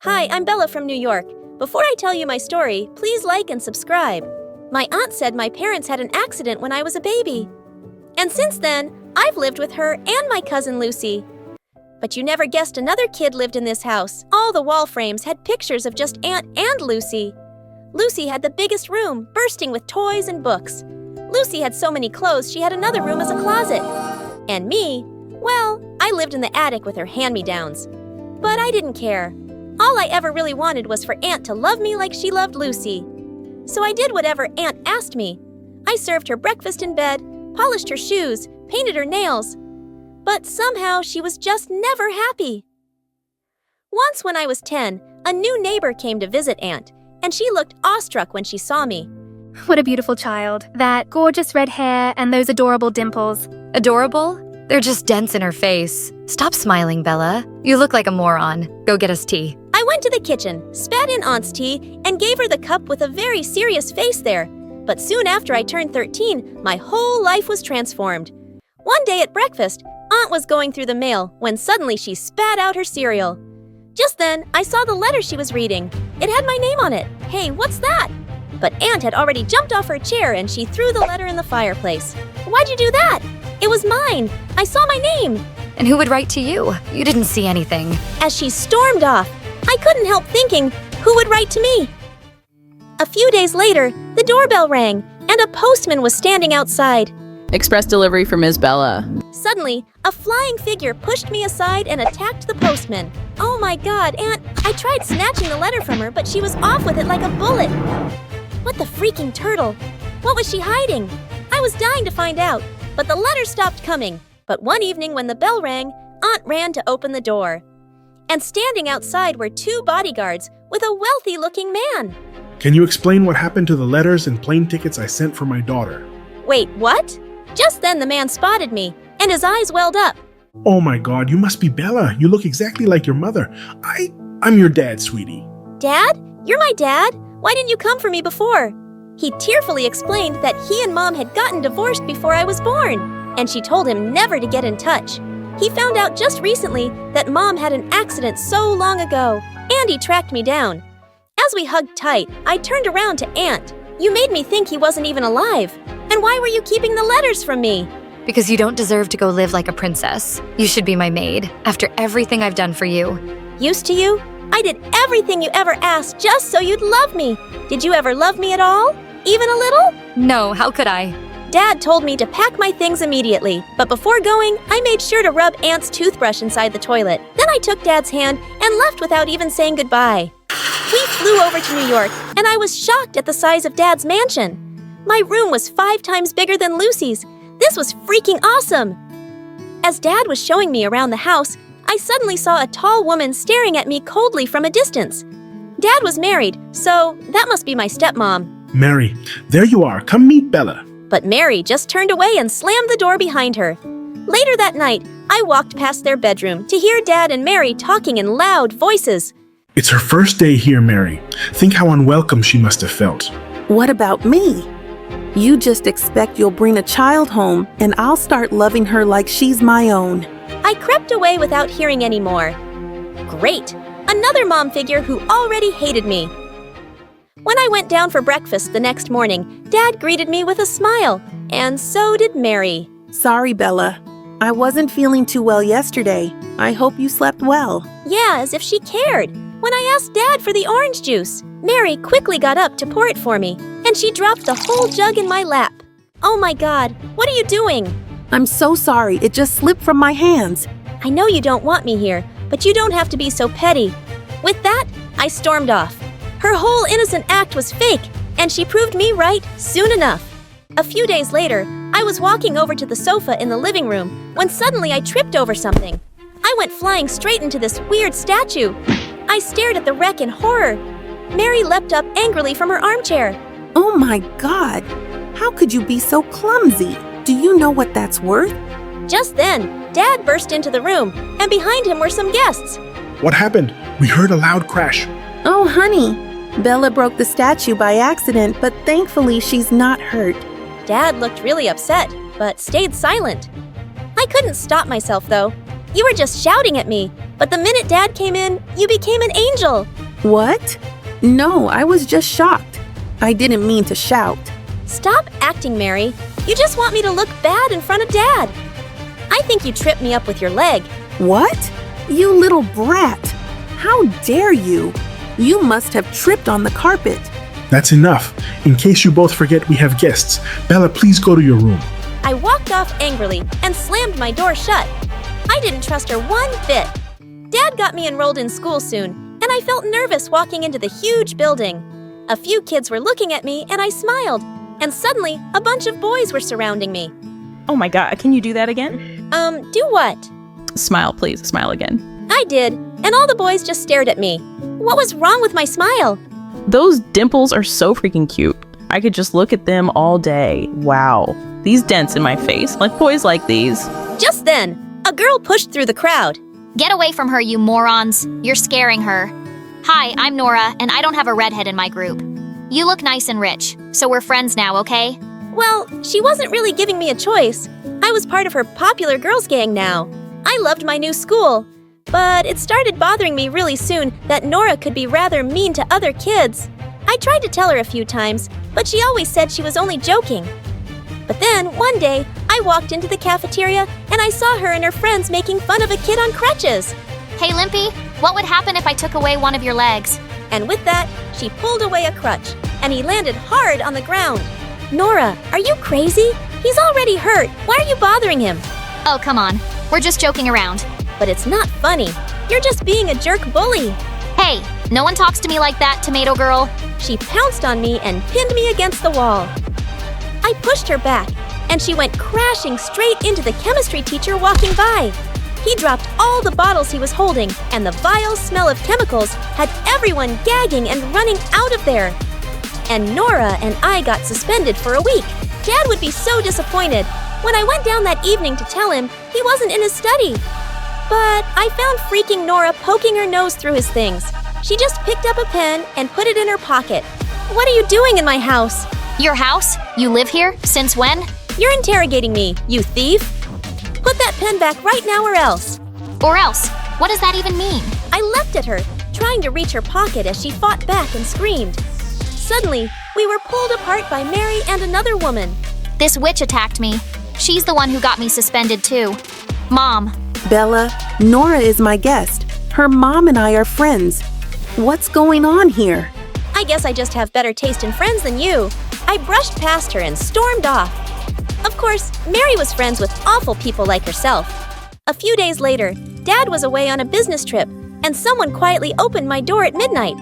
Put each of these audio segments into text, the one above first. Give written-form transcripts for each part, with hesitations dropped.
Hi, I'm Bella from New York. Before I tell you my story, please like and subscribe. My aunt said my parents had an accident when I was a baby. And since then, I've lived with her and my cousin Lucy. But you never guessed another kid lived in this house. All the wall frames had pictures of just Aunt and Lucy. Lucy had the biggest room, bursting with toys and books. Lucy had so many clothes she had another room as a closet. And me, well, I lived in the attic with her hand-me-downs. But I didn't care. All I ever really wanted was for Aunt to love me like she loved Lucy. So I did whatever Aunt asked me. I served her breakfast in bed, polished her shoes, painted her nails. But somehow she was just never happy. Once when I was 10, a new neighbor came to visit Aunt, and she looked awestruck when she saw me. What a beautiful child. That gorgeous red hair and those adorable dimples. Adorable? They're just dents in her face. Stop smiling, Bella. You look like a moron. Go get us tea. I went to the kitchen, spat in Aunt's tea, and gave her the cup with a very serious face there. But soon after I turned 13, my whole life was transformed. One day at breakfast, Aunt was going through the mail when suddenly she spat out her cereal. Just then, I saw the letter she was reading. It had my name on it. Hey, what's that? But Aunt had already jumped off her chair and she threw the letter in the fireplace. Why'd you do that? It was mine. I saw my name. And who would write to you? You didn't see anything. As she stormed off, I couldn't help thinking, who would write to me? A few days later, the doorbell rang, and a postman was standing outside. Express delivery for Ms. Bella. Suddenly, a flying figure pushed me aside and attacked the postman. Oh my God, Aunt! I tried snatching the letter from her, but she was off with it like a bullet. What the freaking turtle? What was she hiding? I was dying to find out, but the letter stopped coming. But one evening when the bell rang, Aunt ran to open the door. And standing outside were two bodyguards with a wealthy-looking man. Can you explain what happened to the letters and plane tickets I sent for my daughter? Wait, what? Just then the man spotted me, and his eyes welled up. Oh my God, you must be Bella. You look exactly like your mother. I'm your dad, sweetie. Dad? You're my dad? Why didn't you come for me before? He tearfully explained that he and Mom had gotten divorced before I was born, and she told him never to get in touch. He found out just recently that Mom had an accident so long ago, and he tracked me down. As we hugged tight, I turned around to Aunt. You made me think he wasn't even alive. And why were you keeping the letters from me? Because you don't deserve to go live like a princess. You should be my maid, after everything I've done for you. Used to you? I did everything you ever asked just so you'd love me. Did you ever love me at all? Even a little? No, how could I? Dad told me to pack my things immediately, but before going, I made sure to rub Aunt's toothbrush inside the toilet. Then I took Dad's hand and left without even saying goodbye. We flew over to New York, and I was shocked at the size of Dad's mansion. My room was 5 times bigger than Lucy's. This was freaking awesome. As Dad was showing me around the house, I suddenly saw a tall woman staring at me coldly from a distance. Dad was married, so that must be my stepmom. Mary, there you are. Come meet Bella. But Mary just turned away and slammed the door behind her. Later that night, I walked past their bedroom to hear Dad and Mary talking in loud voices. It's her first day here, Mary. Think how unwelcome she must have felt. What about me? You just expect you'll bring a child home and I'll start loving her like she's my own. I crept away without hearing any more. Great! Another mom figure who already hated me. When I went down for breakfast the next morning, Dad greeted me with a smile, and so did Mary. Sorry, Bella. I wasn't feeling too well yesterday. I hope you slept well. Yeah, as if she cared. When I asked Dad for the orange juice, Mary quickly got up to pour it for me, and she dropped the whole jug in my lap. Oh my God, what are you doing? I'm so sorry, it just slipped from my hands. I know you don't want me here, but you don't have to be so petty. With that, I stormed off. Her whole innocent act was fake, and she proved me right soon enough. A few days later, I was walking over to the sofa in the living room when suddenly I tripped over something. I went flying straight into this weird statue. I stared at the wreck in horror. Mary leapt up angrily from her armchair. Oh my God! How could you be so clumsy? Do you know what that's worth? Just then, Dad burst into the room, and behind him were some guests. What happened? We heard a loud crash. Oh, honey. Bella broke the statue by accident, but thankfully she's not hurt. Dad looked really upset, but stayed silent. I couldn't stop myself, though. You were just shouting at me, but the minute Dad came in, you became an angel. What? No, I was just shocked. I didn't mean to shout. Stop acting, Mary. You just want me to look bad in front of Dad. I think you tripped me up with your leg. What? You little brat. How dare you? You must have tripped on the carpet. That's enough. In case you both forget we have guests, Bella, please go to your room. I walked off angrily and slammed my door shut. I didn't trust her one bit. Dad got me enrolled in school soon, and I felt nervous walking into the huge building. A few kids were looking at me, and I smiled. And suddenly, a bunch of boys were surrounding me. Oh my god, can you do that again? Do what? Smile, please. Smile again. I did, and all the boys just stared at me. What was wrong with my smile? Those dimples are so freaking cute. I could just look at them all day. Wow. These dents in my face, like boys like these. Just then, a girl pushed through the crowd. Get away from her, you morons. You're scaring her. Hi, I'm Nora, and I don't have a redhead in my group. You look nice and rich, so we're friends now, okay? Well, she wasn't really giving me a choice. I was part of her popular girls gang now. I loved my new school. But it started bothering me really soon that Nora could be rather mean to other kids. I tried to tell her a few times, but she always said she was only joking. But then, one day, I walked into the cafeteria and I saw her and her friends making fun of a kid on crutches. Hey, Limpy, what would happen if I took away one of your legs? And with that, she pulled away a crutch, and he landed hard on the ground. Nora, are you crazy? He's already hurt. Why are you bothering him? Oh, come on. We're just joking around. But it's not funny. You're just being a jerk bully. Hey, no one talks to me like that, Tomato Girl. She pounced on me and pinned me against the wall. I pushed her back, and she went crashing straight into the chemistry teacher walking by. He dropped all the bottles he was holding, and the vile smell of chemicals had everyone gagging and running out of there. And Nora and I got suspended for a week. Dad would be so disappointed. When I went down that evening to tell him, he wasn't in his study. But I found freaking Nora poking her nose through his things. She just picked up a pen and put it in her pocket. What are you doing in my house? Your house? You live here? Since when? You're interrogating me, you thief. Put that pen back right now or else. Or else? What does that even mean? I leapt at her, trying to reach her pocket as she fought back and screamed. Suddenly, we were pulled apart by Mary and another woman. This witch attacked me. She's the one who got me suspended too. Mom. Bella, Nora is my guest. Her mom and I are friends. What's going on here? I guess I just have better taste in friends than you. I brushed past her and stormed off. Of course, Mary was friends with awful people like herself. A few days later, Dad was away on a business trip, and someone quietly opened my door at midnight.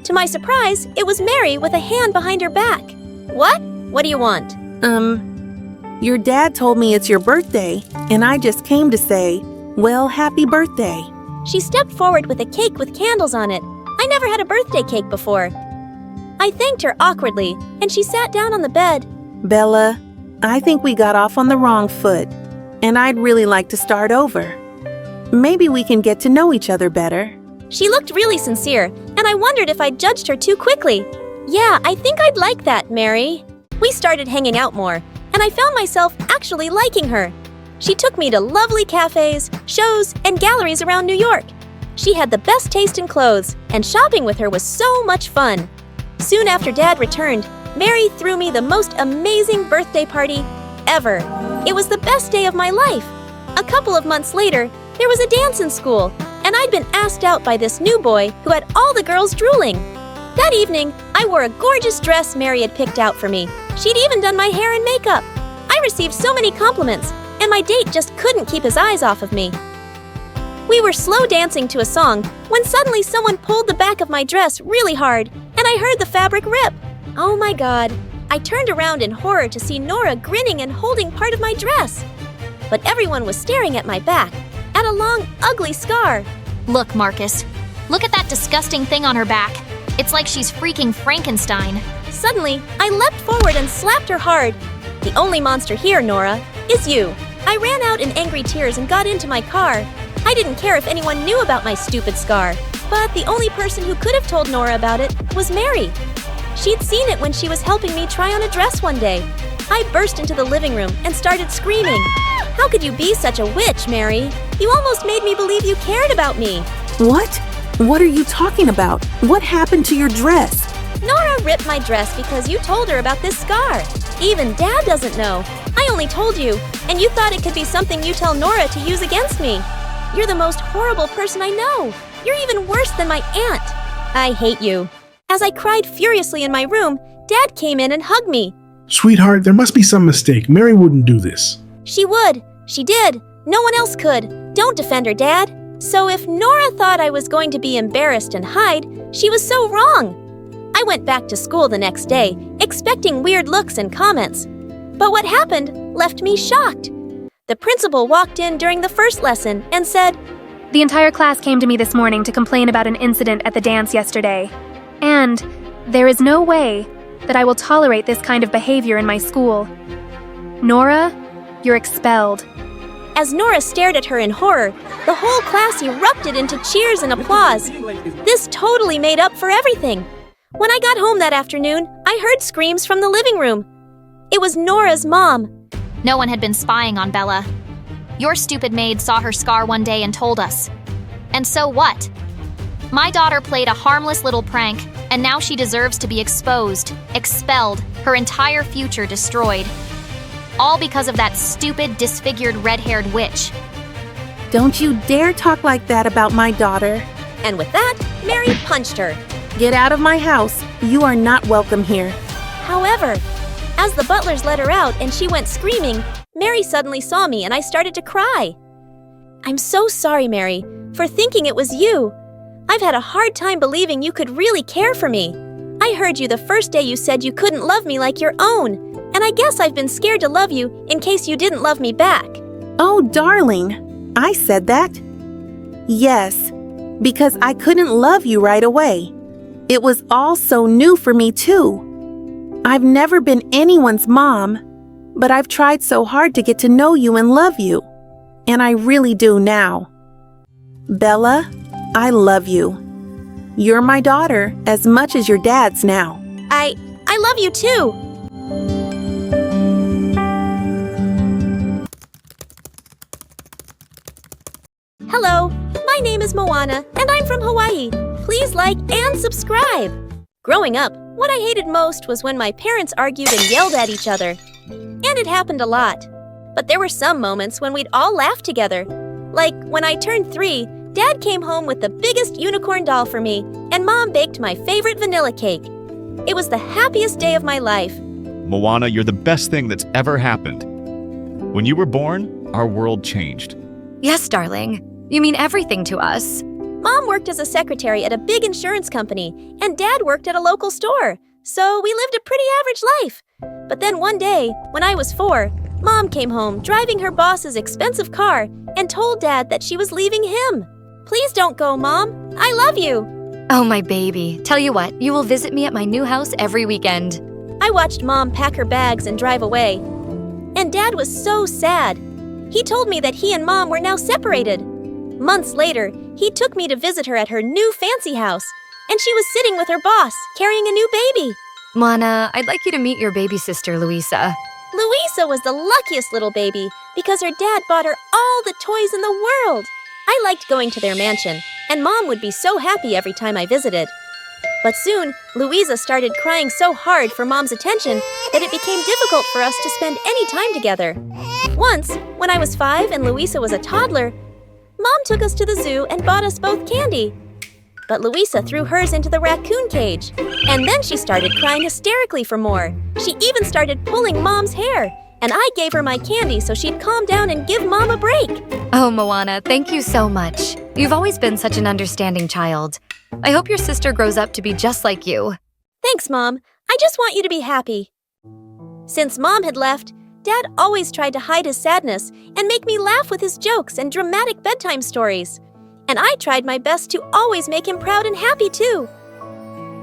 To my surprise, it was Mary with a hand behind her back. What? What do you want? Your dad told me it's your birthday, and I just came to say, well, happy birthday. She stepped forward with a cake with candles on it. I never had a birthday cake before. I thanked her awkwardly, and she sat down on the bed. Bella, I think we got off on the wrong foot, and I'd really like to start over. Maybe we can get to know each other better. She looked really sincere, and I wondered if I'd judged her too quickly. Yeah, I think I'd like that, Mary. We started hanging out more, and I found myself actually liking her. She took me to lovely cafes, shows, and galleries around New York. She had the best taste in clothes, and shopping with her was so much fun. Soon after Dad returned, Mary threw me the most amazing birthday party ever. It was the best day of my life. A couple of months later, there was a dance in school, and I'd been asked out by this new boy who had all the girls drooling. That evening, I wore a gorgeous dress Mary had picked out for me. She'd even done my hair and makeup. I received so many compliments, and my date just couldn't keep his eyes off of me. We were slow dancing to a song when suddenly someone pulled the back of my dress really hard, and I heard the fabric rip. Oh my God. I turned around in horror to see Nora grinning and holding part of my dress. But everyone was staring at my back, at a long, ugly scar. Look, Marcus. Look at that disgusting thing on her back. It's like she's freaking Frankenstein. Suddenly, I leapt forward and slapped her hard. The only monster here, Nora, is you. I ran out in angry tears and got into my car. I didn't care if anyone knew about my stupid scar, but the only person who could have told Nora about it was Mary. She'd seen it when she was helping me try on a dress one day. I burst into the living room and started screaming. How could you be such a witch, Mary? You almost made me believe you cared about me. What? What are you talking about? What happened to your dress? Nora ripped my dress because you told her about this scar. Even Dad doesn't know. I only told you, and you thought it could be something you tell Nora to use against me. You're the most horrible person I know. You're even worse than my aunt. I hate you. As I cried furiously in my room, Dad came in and hugged me. Sweetheart, there must be some mistake. Mary wouldn't do this. She would. She did. No one else could. Don't defend her, Dad. So if Nora thought I was going to be embarrassed and hide, she was so wrong. I went back to school the next day, expecting weird looks and comments. But what happened left me shocked. The principal walked in during the first lesson and said, The entire class came to me this morning to complain about an incident at the dance yesterday. And there is no way that I will tolerate this kind of behavior in my school. Nora, you're expelled. As Nora stared at her in horror, the whole class erupted into cheers and applause. This totally made up for everything. When I got home that afternoon, I heard screams from the living room. It was Nora's mom. No one had been spying on Bella. Your stupid maid saw her scar one day and told us. And so what? My daughter played a harmless little prank, and now she deserves to be exposed, expelled, her entire future destroyed. All because of that stupid, disfigured, red-haired witch. Don't you dare talk like that about my daughter. And with that, Mary punched her. Get out of my house. You are not welcome here. However, as the butlers let her out and she went screaming, Mary suddenly saw me and I started to cry. I'm so sorry, Mary, for thinking it was you. I've had a hard time believing you could really care for me. I heard you the first day you said you couldn't love me like your own, and I guess I've been scared to love you in case you didn't love me back. Oh, darling, I said that? Yes, because I couldn't love you right away. It was all so new for me, too. I've never been anyone's mom, but I've tried so hard to get to know you and love you. And I really do now. Bella, I love you. You're my daughter as much as your dad's now. I love you too. Hello, my name is Moana, and I'm from Hawaii. Please like and subscribe. Growing up, what I hated most was when my parents argued and yelled at each other. And it happened a lot. But there were some moments when we'd all laugh together. Like when I turned 3, Dad came home with the biggest unicorn doll for me, and Mom baked my favorite vanilla cake. It was the happiest day of my life. Moana, you're the best thing that's ever happened. When you were born, our world changed. Yes, darling. You mean everything to us. Mom worked as a secretary at a big insurance company, and Dad worked at a local store, so we lived a pretty average life. But then one day, when I was 4, Mom came home driving her boss's expensive car and told Dad that she was leaving him. Please don't go, Mom. I love you. Oh, my baby. Tell you what, you will visit me at my new house every weekend. I watched Mom pack her bags and drive away. And Dad was so sad. He told me that he and Mom were now separated. Months later, he took me to visit her at her new fancy house, and she was sitting with her boss, carrying a new baby. Mana, I'd like you to meet your baby sister, Luisa. Luisa was the luckiest little baby because her dad bought her all the toys in the world. I liked going to their mansion, and Mom would be so happy every time I visited. But soon, Luisa started crying so hard for Mom's attention that it became difficult for us to spend any time together. Once, when I was 5 and Luisa was a toddler, Mom took us to the zoo and bought us both candy. But Luisa threw hers into the raccoon cage, and then she started crying hysterically for more. She even started pulling Mom's hair, and I gave her my candy so she'd calm down and give Mom a break. Oh, Moana, thank you so much. You've always been such an understanding child. I hope your sister grows up to be just like you. Thanks, Mom. I just want you to be happy. Since Mom had left, Dad always tried to hide his sadness and make me laugh with his jokes and dramatic bedtime stories. And I tried my best to always make him proud and happy, too.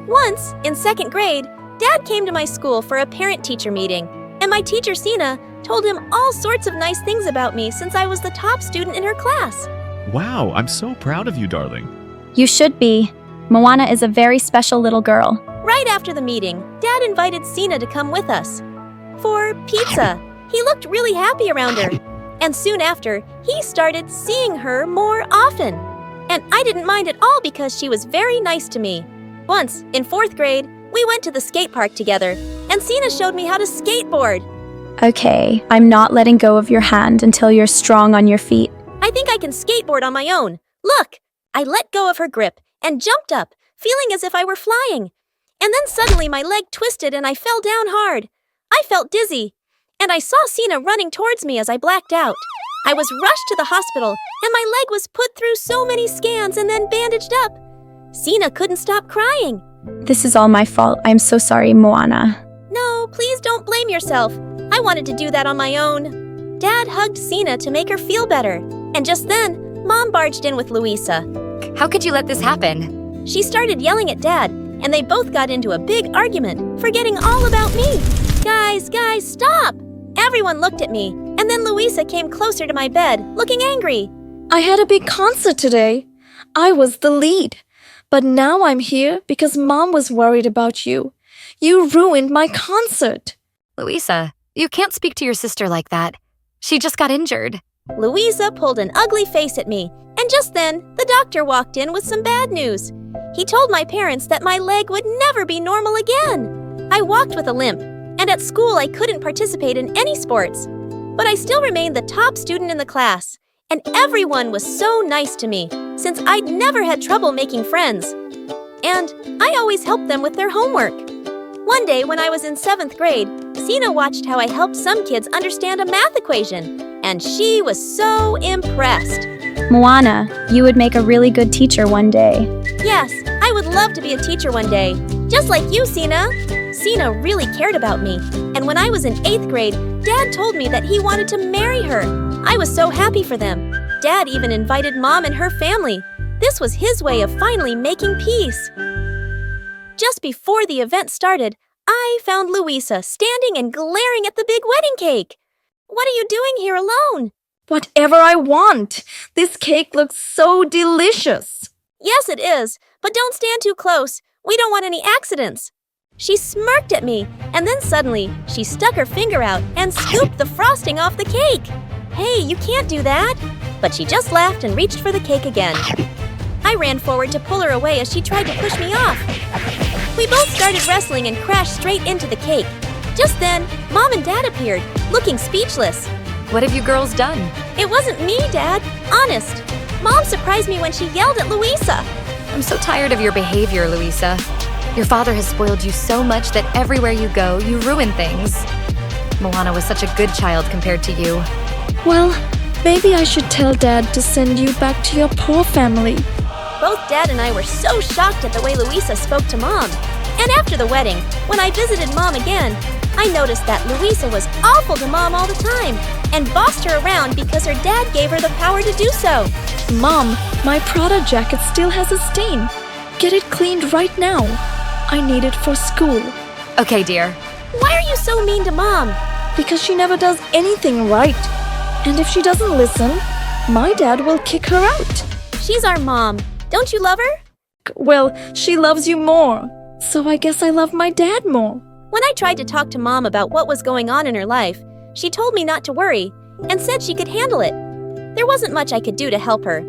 Once, in 2nd grade, Dad came to my school for a parent-teacher meeting, and my teacher, Sina, told him all sorts of nice things about me since I was the top student in her class. Wow, I'm so proud of you, darling. You should be. Moana is a very special little girl. Right after the meeting, Dad invited Sina to come with us. For pizza. He looked really happy around her. And soon after, he started seeing her more often. And I didn't mind at all because she was very nice to me. Once, in 4th grade, we went to the skate park together, and Sina showed me how to skateboard. Okay, I'm not letting go of your hand until you're strong on your feet. I think I can skateboard on my own. Look! I let go of her grip and jumped up, feeling as if I were flying. And then suddenly my leg twisted and I fell down hard. I felt dizzy, and I saw Sina running towards me as I blacked out. I was rushed to the hospital, and my leg was put through so many scans and then bandaged up. Sina couldn't stop crying. This is all my fault. I'm so sorry, Moana. No, please don't blame yourself. I wanted to do that on my own. Dad hugged Sina to make her feel better. And just then, Mom barged in with Luisa. How could you let this happen? She started yelling at Dad, and they both got into a big argument, forgetting all about me. Guys, stop! Everyone looked at me, and then Luisa came closer to my bed, looking angry. I had a big concert today. I was the lead. But now I'm here because Mom was worried about you. You ruined my concert. Luisa, you can't speak to your sister like that. She just got injured. Luisa pulled an ugly face at me, and just then, the doctor walked in with some bad news. He told my parents that my leg would never be normal again. I walked with a limp, and at school I couldn't participate in any sports. But I still remained the top student in the class, and everyone was so nice to me, since I'd never had trouble making friends. And I always helped them with their homework. One day when I was in 7th grade, Sina watched how I helped some kids understand a math equation, and she was so impressed. Moana, you would make a really good teacher one day. Yes, I would love to be a teacher one day, just like you, Sina. Sina really cared about me, and when I was in 8th grade, Dad told me that he wanted to marry her. I was so happy for them. Dad even invited Mom and her family. This was his way of finally making peace. Just before the event started, I found Luisa standing and glaring at the big wedding cake. What are you doing here alone? Whatever I want. This cake looks so delicious. Yes, it is, but don't stand too close. We don't want any accidents. She smirked at me, and then suddenly, she stuck her finger out and scooped the frosting off the cake. Hey, you can't do that. But she just laughed and reached for the cake again. I ran forward to pull her away as she tried to push me off. We both started wrestling and crashed straight into the cake. Just then, Mom and Dad appeared, looking speechless. What have you girls done? It wasn't me, Dad. Honest. Mom surprised me when she yelled at Luisa. I'm so tired of your behavior, Luisa. Your father has spoiled you so much that everywhere you go, you ruin things. Moana was such a good child compared to you. Well, maybe I should tell Dad to send you back to your poor family. Both Dad and I were so shocked at the way Luisa spoke to Mom. And after the wedding, when I visited Mom again, I noticed that Luisa was awful to Mom all the time and bossed her around because her dad gave her the power to do so. Mom, my Prada jacket still has a stain. Get it cleaned right now. I need it for school. Okay, dear. Why are you so mean to Mom? Because she never does anything right. And if she doesn't listen, my dad will kick her out. She's our mom. Don't you love her? Well, she loves you more. So I guess I love my dad more. When I tried to talk to Mom about what was going on in her life, she told me not to worry and said she could handle it. There wasn't much I could do to help her.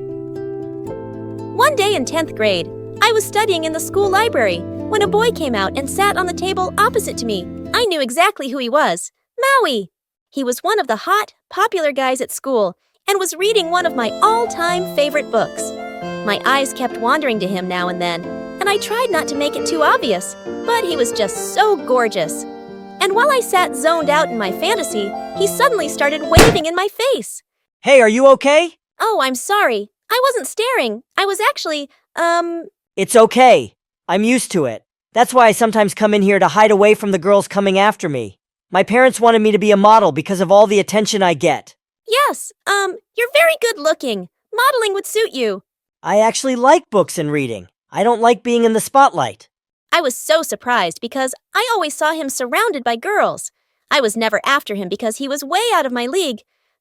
One day in 10th grade, I was studying in the school library when a boy came out and sat on the table opposite to me. I knew exactly who he was. Maui! He was one of the hot, popular guys at school and was reading one of my all-time favorite books. My eyes kept wandering to him now and then, and I tried not to make it too obvious, but he was just so gorgeous. And while I sat zoned out in my fantasy, he suddenly started waving in my face. Hey, are you okay? Oh, I'm sorry. I wasn't staring. I was actually, It's okay. I'm used to it. That's why I sometimes come in here to hide away from the girls coming after me. My parents wanted me to be a model because of all the attention I get. Yes, you're very good looking. Modeling would suit you. I actually like books and reading. I don't like being in the spotlight. I was so surprised because I always saw him surrounded by girls. I was never after him because he was way out of my league.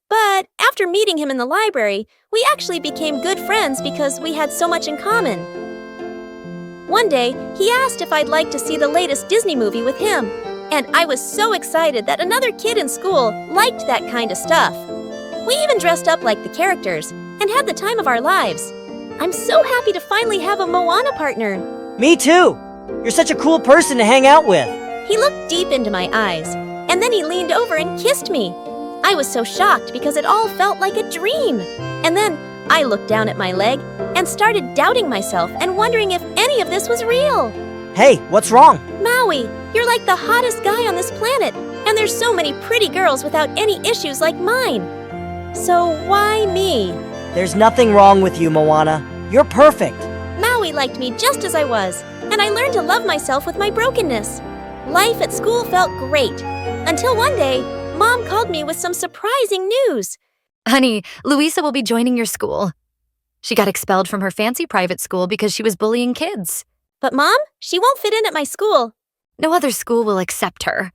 But after meeting him in the library, we actually became good friends because we had so much in common. One day, he asked if I'd like to see the latest Disney movie with him. And I was so excited that another kid in school liked that kind of stuff. We even dressed up like the characters and had the time of our lives. I'm so happy to finally have a Moana partner. Me too! You're such a cool person to hang out with. He looked deep into my eyes, and then he leaned over and kissed me. I was so shocked because it all felt like a dream. And then I looked down at my leg and started doubting myself and wondering if any of this was real. Hey, what's wrong? Maui, you're like the hottest guy on this planet, and there's so many pretty girls without any issues like mine. So why me? There's nothing wrong with you, Moana. You're perfect. Maui liked me just as I was, and I learned to love myself with my brokenness. Life at school felt great, until one day, Mom called me with some surprising news. Honey, Louisa will be joining your school. She got expelled from her fancy private school because she was bullying kids. But Mom, she won't fit in at my school. No other school will accept her.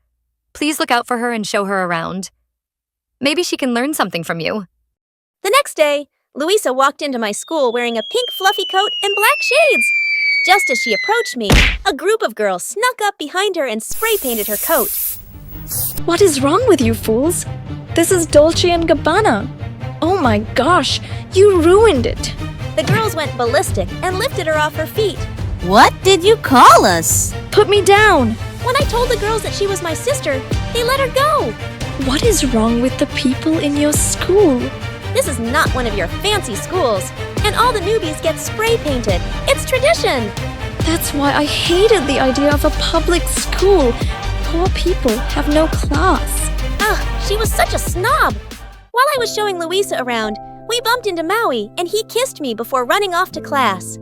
Please look out for her and show her around. Maybe she can learn something from you. The next day, Louisa walked into my school wearing a pink fluffy coat and black shades. Just as she approached me, a group of girls snuck up behind her and spray-painted her coat. What is wrong with you fools? This is Dolce & Gabbana. Oh my gosh, you ruined it. The girls went ballistic and lifted her off her feet. What did you call us? Put me down. When I told the girls that she was my sister, they let her go. What is wrong with the people in your school? This is not one of your fancy schools, and all the newbies get spray-painted. It's tradition. That's why I hated the idea of a public school. Poor people have no class. She was such a snob. While I was showing Louisa around, we bumped into Maui, and he kissed me before running off to class.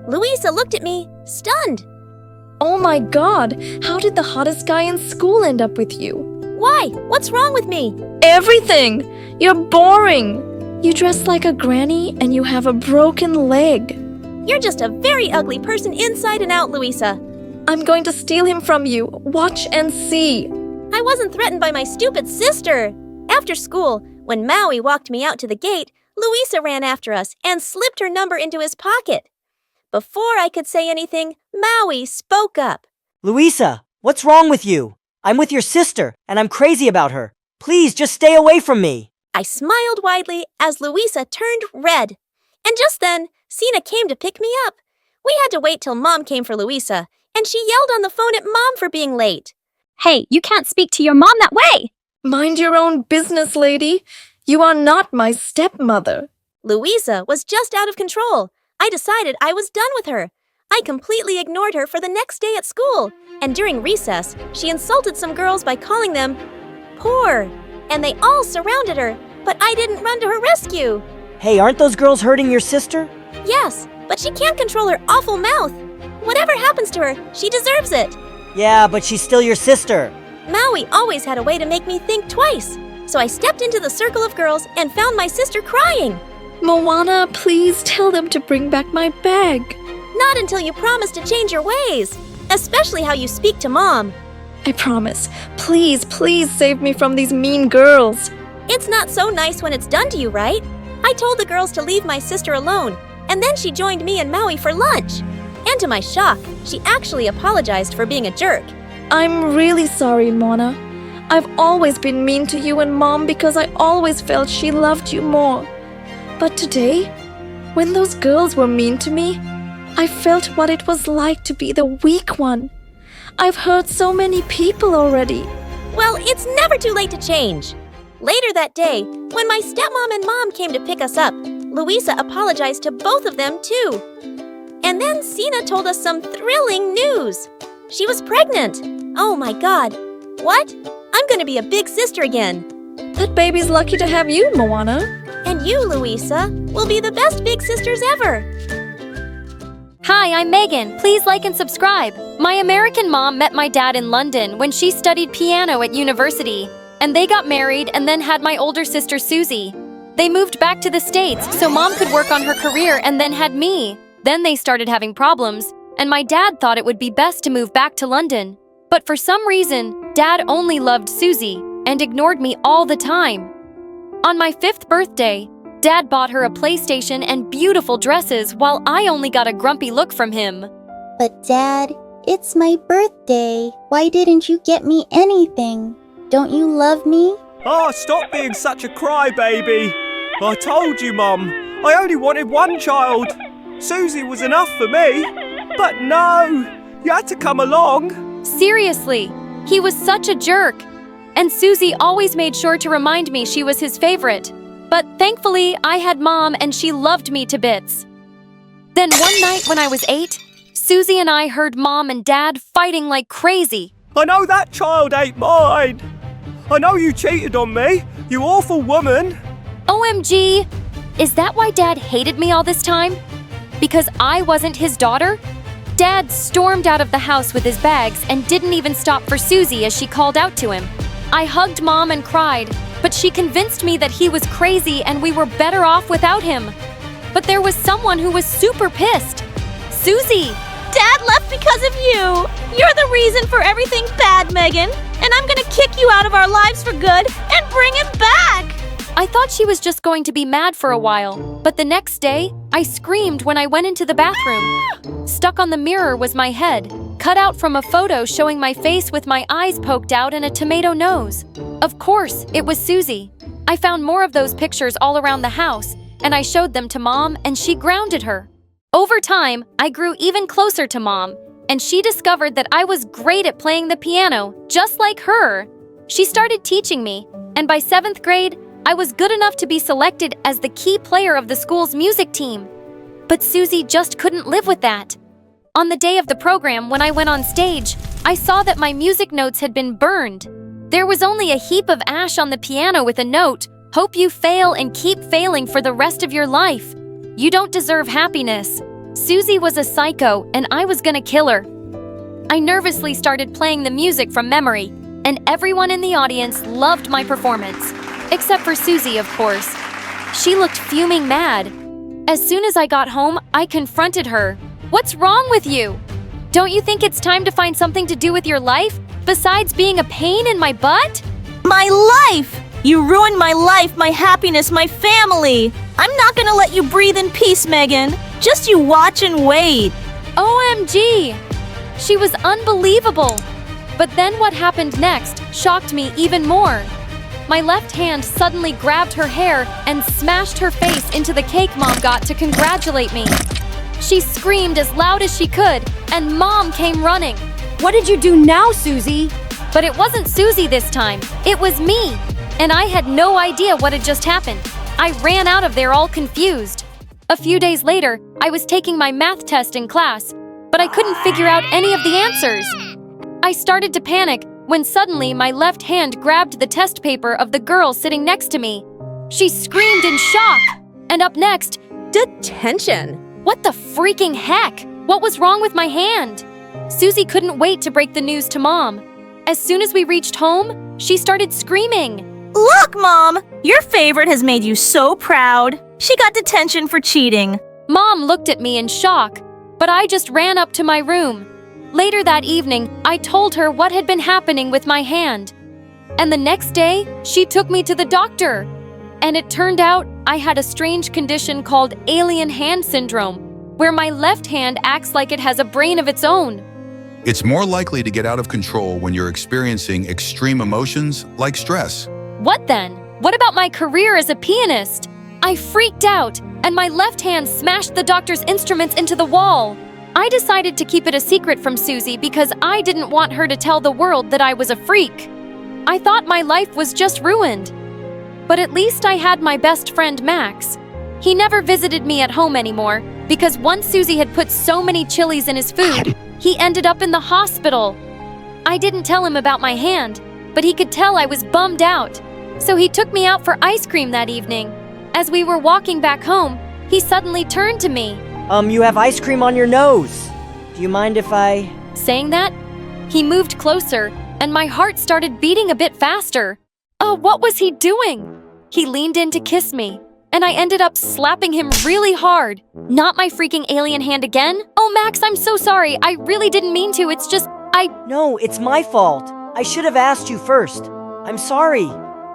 Louisa looked at me, stunned. Oh my god, how did the hottest guy in school end up with you? Why? What's wrong with me? Everything! You're boring! You dress like a granny and you have a broken leg. You're just a very ugly person inside and out, Louisa. I'm going to steal him from you. Watch and see. I wasn't threatened by my stupid sister. After school, when Maui walked me out to the gate, Louisa ran after us and slipped her number into his pocket. Before I could say anything, Maui spoke up. Louisa, what's wrong with you? I'm with your sister, and I'm crazy about her. Please, just stay away from me. I smiled widely as Louisa turned red. And just then, Sina came to pick me up. We had to wait till Mom came for Louisa, and she yelled on the phone at Mom for being late. Hey, you can't speak to your mom that way! Mind your own business, lady. You are not my stepmother. Louisa was just out of control. I decided I was done with her. I completely ignored her for the next day at school, and during recess, she insulted some girls by calling them poor, and they all surrounded her, but I didn't run to her rescue. Hey, aren't those girls hurting your sister? Yes, but she can't control her awful mouth. Whatever happens to her, she deserves it. Yeah, but she's still your sister. Maui always had a way to make me think twice, so I stepped into the circle of girls and found my sister crying. Moana, please tell them to bring back my bag. Not until you promise to change your ways, especially how you speak to Mom. I promise. Please, please save me from these mean girls. It's not so nice when it's done to you, right? I told the girls to leave my sister alone, and then she joined me and Maui for lunch. And to my shock, she actually apologized for being a jerk. I'm really sorry, Mona. I've always been mean to you and Mom because I always felt she loved you more. But today, when those girls were mean to me, I felt what it was like to be the weak one. I've hurt so many people already. Well, it's never too late to change. Later that day, when my stepmom and Mom came to pick us up, Louisa apologized to both of them too. And then Sina told us some thrilling news. She was pregnant. Oh my God. What? I'm gonna be a big sister again. That baby's lucky to have you, Moana. And you, Louisa, will be the best big sisters ever. Hi, I'm Megan. Please like and subscribe. My American mom met my dad in London when she studied piano at university. And they got married and then had my older sister Susie. They moved back to the States so Mom could work on her career and then had me. Then they started having problems, and my dad thought it would be best to move back to London. But for some reason, Dad only loved Susie and ignored me all the time. On my 5th birthday, Dad bought her a PlayStation and beautiful dresses while I only got a grumpy look from him. But Dad, it's my birthday. Why didn't you get me anything? Don't you love me? Oh, stop being such a crybaby. I told you, Mum. I only wanted one child. Susie was enough for me. But no, you had to come along. Seriously, he was such a jerk. And Susie always made sure to remind me she was his favorite. But thankfully, I had Mom and she loved me to bits. Then one night when I was 8, Susie and I heard Mom and Dad fighting like crazy. I know that child ain't mine. I know you cheated on me, you awful woman. OMG! Is that why Dad hated me all this time? Because I wasn't his daughter? Dad stormed out of the house with his bags and didn't even stop for Susie as she called out to him. I hugged Mom and cried, but she convinced me that he was crazy and we were better off without him. But there was someone who was super pissed. Susie! Dad left because of you. You're the reason for everything bad, Megan. And I'm gonna kick you out of our lives for good and bring him back. I thought she was just going to be mad for a while, but the next day, I screamed when I went into the bathroom. Stuck on the mirror was my head, cut out from a photo showing my face with my eyes poked out and a tomato nose. Of course, it was Susie. I found more of those pictures all around the house, and I showed them to Mom, and she grounded her. Over time, I grew even closer to Mom, and she discovered that I was great at playing the piano, just like her. She started teaching me, and by 7th grade, I was good enough to be selected as the key player of the school's music team. But Susie just couldn't live with that. On the day of the program, when I went on stage, I saw that my music notes had been burned. There was only a heap of ash on the piano with a note, "Hope you fail and keep failing for the rest of your life. You don't deserve happiness." Susie was a psycho, and I was gonna kill her. I nervously started playing the music from memory, and everyone in the audience loved my performance. Except for Susie, of course. She looked fuming mad. As soon as I got home, I confronted her. "What's wrong with you? Don't you think it's time to find something to do with your life, besides being a pain in my butt?" My life! You ruined my life, my happiness, my family. I'm not gonna let you breathe in peace, Megan. Just you watch and wait. OMG! She was unbelievable. But then what happened next shocked me even more. My left hand suddenly grabbed her hair and smashed her face into the cake Mom got to congratulate me. She screamed as loud as she could, and Mom came running. "What did you do now, Susie?" But it wasn't Susie this time. It was me. And I had no idea what had just happened. I ran out of there all confused. A few days later, I was taking my math test in class, but I couldn't figure out any of the answers. I started to panic when suddenly my left hand grabbed the test paper of the girl sitting next to me. She screamed in shock. And up next, detention. What the freaking heck? What was wrong with my hand? Susie couldn't wait to break the news to Mom. As soon as we reached home, she started screaming. Look, Mom! Your favorite has made you so proud. She got detention for cheating. Mom looked at me in shock, but I just ran up to my room. Later that evening, I told her what had been happening with my hand. And the next day, she took me to the doctor. And it turned out I had a strange condition called alien hand syndrome, where my left hand acts like it has a brain of its own. It's more likely to get out of control when you're experiencing extreme emotions like stress. What then? What about my career as a pianist? I freaked out, and my left hand smashed the doctor's instruments into the wall. I decided to keep it a secret from Susie because I didn't want her to tell the world that I was a freak. I thought my life was just ruined. But at least I had my best friend Max. He never visited me at home anymore because once Susie had put so many chilies in his food, he ended up in the hospital. I didn't tell him about my hand, but he could tell I was bummed out. So he took me out for ice cream that evening. As we were walking back home, he suddenly turned to me. You have ice cream on your nose. Do you mind if I... Saying that, he moved closer, and my heart started beating a bit faster. Oh, what was he doing? He leaned in to kiss me, and I ended up slapping him really hard. Not my freaking alien hand again? Oh, Max, I'm so sorry. I really didn't mean to. It's just, No, it's my fault. I should have asked you first. I'm sorry.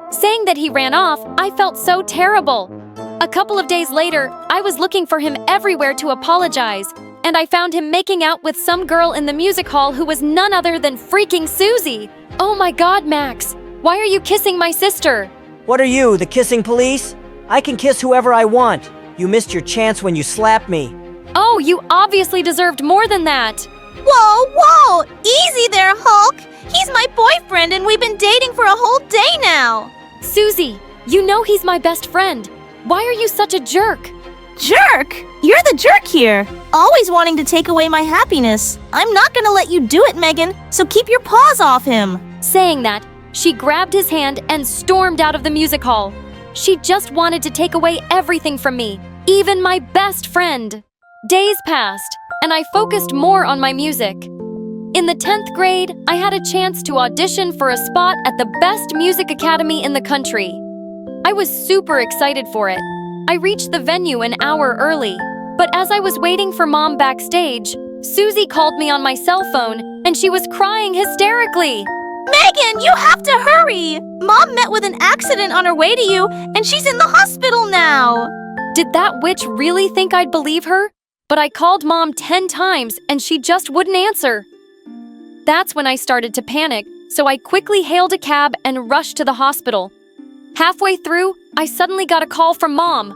Saying that he ran off, I felt so terrible. A couple of days later, I was looking for him everywhere to apologize, and I found him making out with some girl in the music hall who was none other than freaking Susie. Oh my God, Max, Why are you kissing my sister? What are you, the kissing police? I can kiss whoever I want. You missed your chance when you slapped me. Oh, you obviously deserved more than that. Whoa, whoa! Easy there, Hulk! He's my boyfriend and we've been dating for a whole day now! Susie, you know he's my best friend. Why are you such a jerk? Jerk? You're the jerk here. Always wanting to take away my happiness. I'm not gonna let you do it, Megan, so keep your paws off him. Saying that, she grabbed his hand and stormed out of the music hall. She just wanted to take away everything from me, even my best friend. Days passed, and I focused more on my music. In the 10th grade, I had a chance to audition for a spot at the best music academy in the country. I was super excited for it. I reached the venue an hour early, but as I was waiting for Mom backstage, Susie called me on my cell phone and she was crying hysterically. Megan, you have to hurry! Mom met with an accident on her way to you, and she's in the hospital now! Did that witch really think I'd believe her? But I called Mom 10 times and she just wouldn't answer. That's when I started to panic, so I quickly hailed a cab and rushed to the hospital. Halfway through, I suddenly got a call from Mom.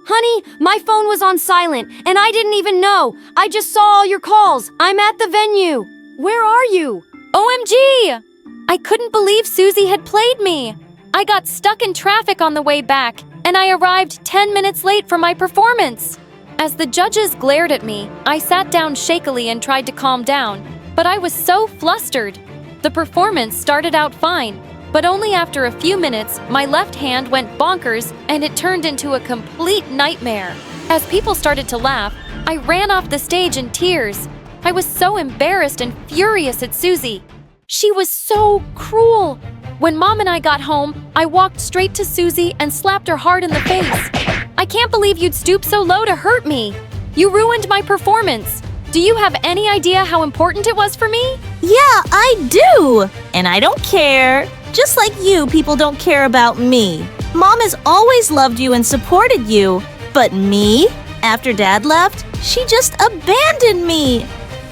Honey, my phone was on silent, and I didn't even know. I just saw all your calls. I'm at the venue. Where are you? OMG! I couldn't believe Susie had played me. I got stuck in traffic on the way back, and I arrived 10 minutes late for my performance. As the judges glared at me, I sat down shakily and tried to calm down, but I was so flustered. The performance started out fine, but only after a few minutes, my left hand went bonkers and it turned into a complete nightmare. As people started to laugh, I ran off the stage in tears. I was so embarrassed and furious at Susie. She was so cruel. When Mom and I got home, I walked straight to Susie and slapped her hard in the face. I can't believe you'd stoop so low to hurt me. You ruined my performance. Do you have any idea how important it was for me? Yeah, I do! And I don't care. Just like you, people don't care about me. Mom has always loved you and supported you. But me? After Dad left, she just abandoned me.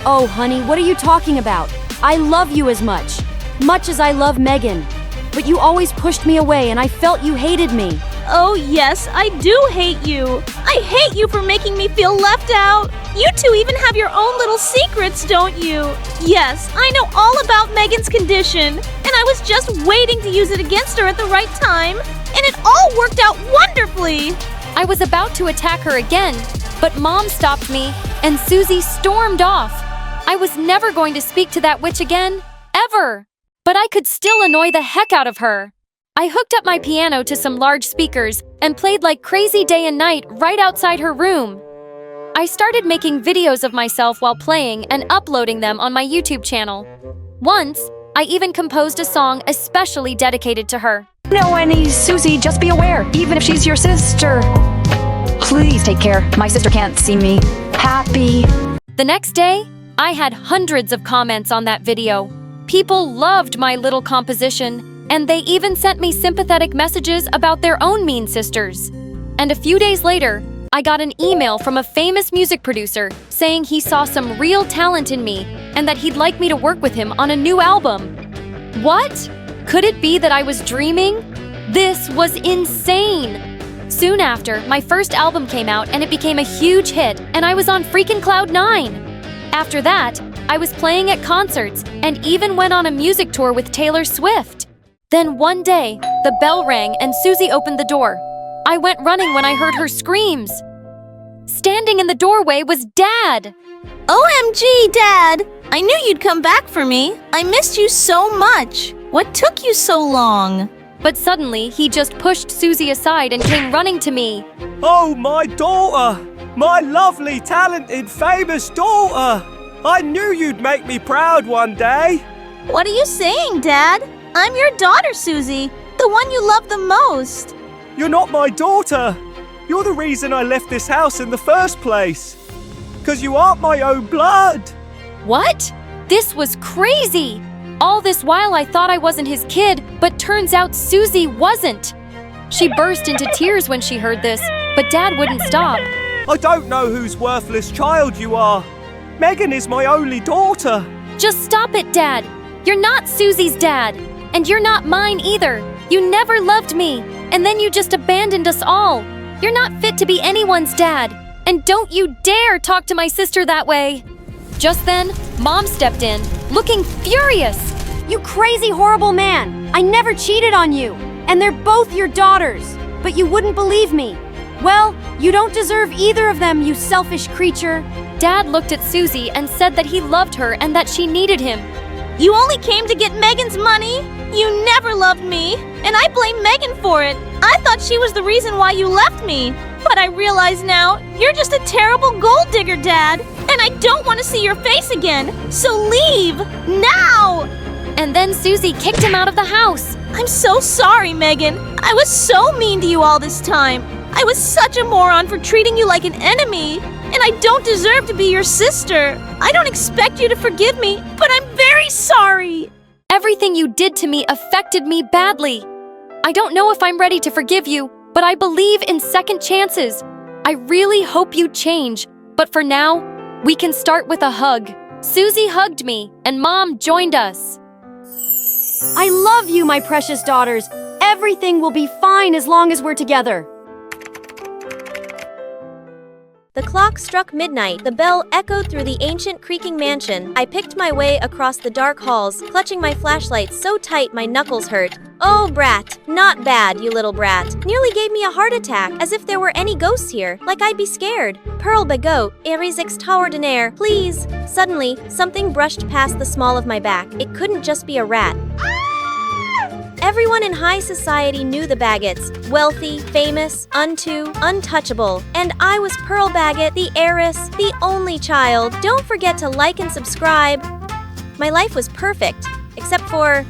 Oh, honey, what are you talking about? I love you as much as I love Megan. But you always pushed me away and I felt you hated me. Oh yes, I do hate you. I hate you for making me feel left out. You two even have your own little secrets, don't you? Yes, I know all about Megan's condition, and I was just waiting to use it against her at the right time, and it all worked out wonderfully. I was about to attack her again, but Mom stopped me, and Susie stormed off. I was never going to speak to that witch again, ever. But I could still annoy the heck out of her. I hooked up my piano to some large speakers and played like crazy day and night right outside her room. I started making videos of myself while playing and uploading them on my YouTube channel. Once, I even composed a song especially dedicated to her. No, any Susie, just be aware, even if she's your sister. Please take care. My sister can't see me happy. The next day, I had hundreds of comments on that video. People loved my little composition, and they even sent me sympathetic messages about their own mean sisters. And a few days later, I got an email from a famous music producer saying he saw some real talent in me and that he'd like me to work with him on a new album. What? Could it be that I was dreaming? This was insane! Soon after, my first album came out and it became a huge hit, and I was on freaking Cloud 9. After that, I was playing at concerts and even went on a music tour with Taylor Swift. Then one day, the bell rang and Susie opened the door. I went running when I heard her screams. Standing in the doorway was Dad. OMG, Dad! I knew you'd come back for me. I missed you so much. What took you so long? But suddenly, he just pushed Susie aside and came running to me. Oh, my daughter! My lovely, talented, famous daughter! I knew you'd make me proud one day. What are you saying, Dad? I'm your daughter, Susie, the one you love the most. You're not my daughter. You're the reason I left this house in the first place. 'Cause you aren't my own blood. What? This was crazy! All this while I thought I wasn't his kid, but turns out Susie wasn't. She burst into tears when she heard this, but Dad wouldn't stop. I don't know whose worthless child you are. Megan is my only daughter. Just stop it, Dad. You're not Susie's dad. And you're not mine either. You never loved me. And then you just abandoned us all. You're not fit to be anyone's dad. And don't you dare talk to my sister that way. Just then, Mom stepped in, looking furious. You crazy, horrible man! I never cheated on you! And they're both your daughters! But you wouldn't believe me. Well, you don't deserve either of them, you selfish creature. Dad looked at Susie and said that he loved her and that she needed him. You only came to get Megan's money? You never loved me, and I blame Megan for it. I thought she was the reason why you left me. But I realize now, you're just a terrible gold digger, Dad. And I don't want to see your face again. So leave, now! And then Susie kicked him out of the house. I'm so sorry, Megan. I was so mean to you all this time. I was such a moron for treating you like an enemy. And I don't deserve to be your sister. I don't expect you to forgive me, but I'm very sorry. Everything you did to me affected me badly. I don't know if I'm ready to forgive you, but I believe in second chances. I really hope you change, but for now, we can start with a hug. Susie hugged me, and Mom joined us. I love you, my precious daughters. Everything will be fine as long as we're together. The clock struck midnight. The bell echoed through the ancient creaking mansion. I picked my way across the dark halls, clutching my flashlight so tight my knuckles hurt. Oh, brat. Not bad, you little brat. Nearly gave me a heart attack, as if there were any ghosts here, like I'd be scared. Pearl Begot, Eris extraordinaire, please. Suddenly, something brushed past the small of my back. It couldn't just be a rat. Everyone in high society knew the Baggetts. Wealthy, famous, untouchable. And I was Pearl Baggett, the heiress, the only child. Don't forget to like and subscribe. My life was perfect, except for...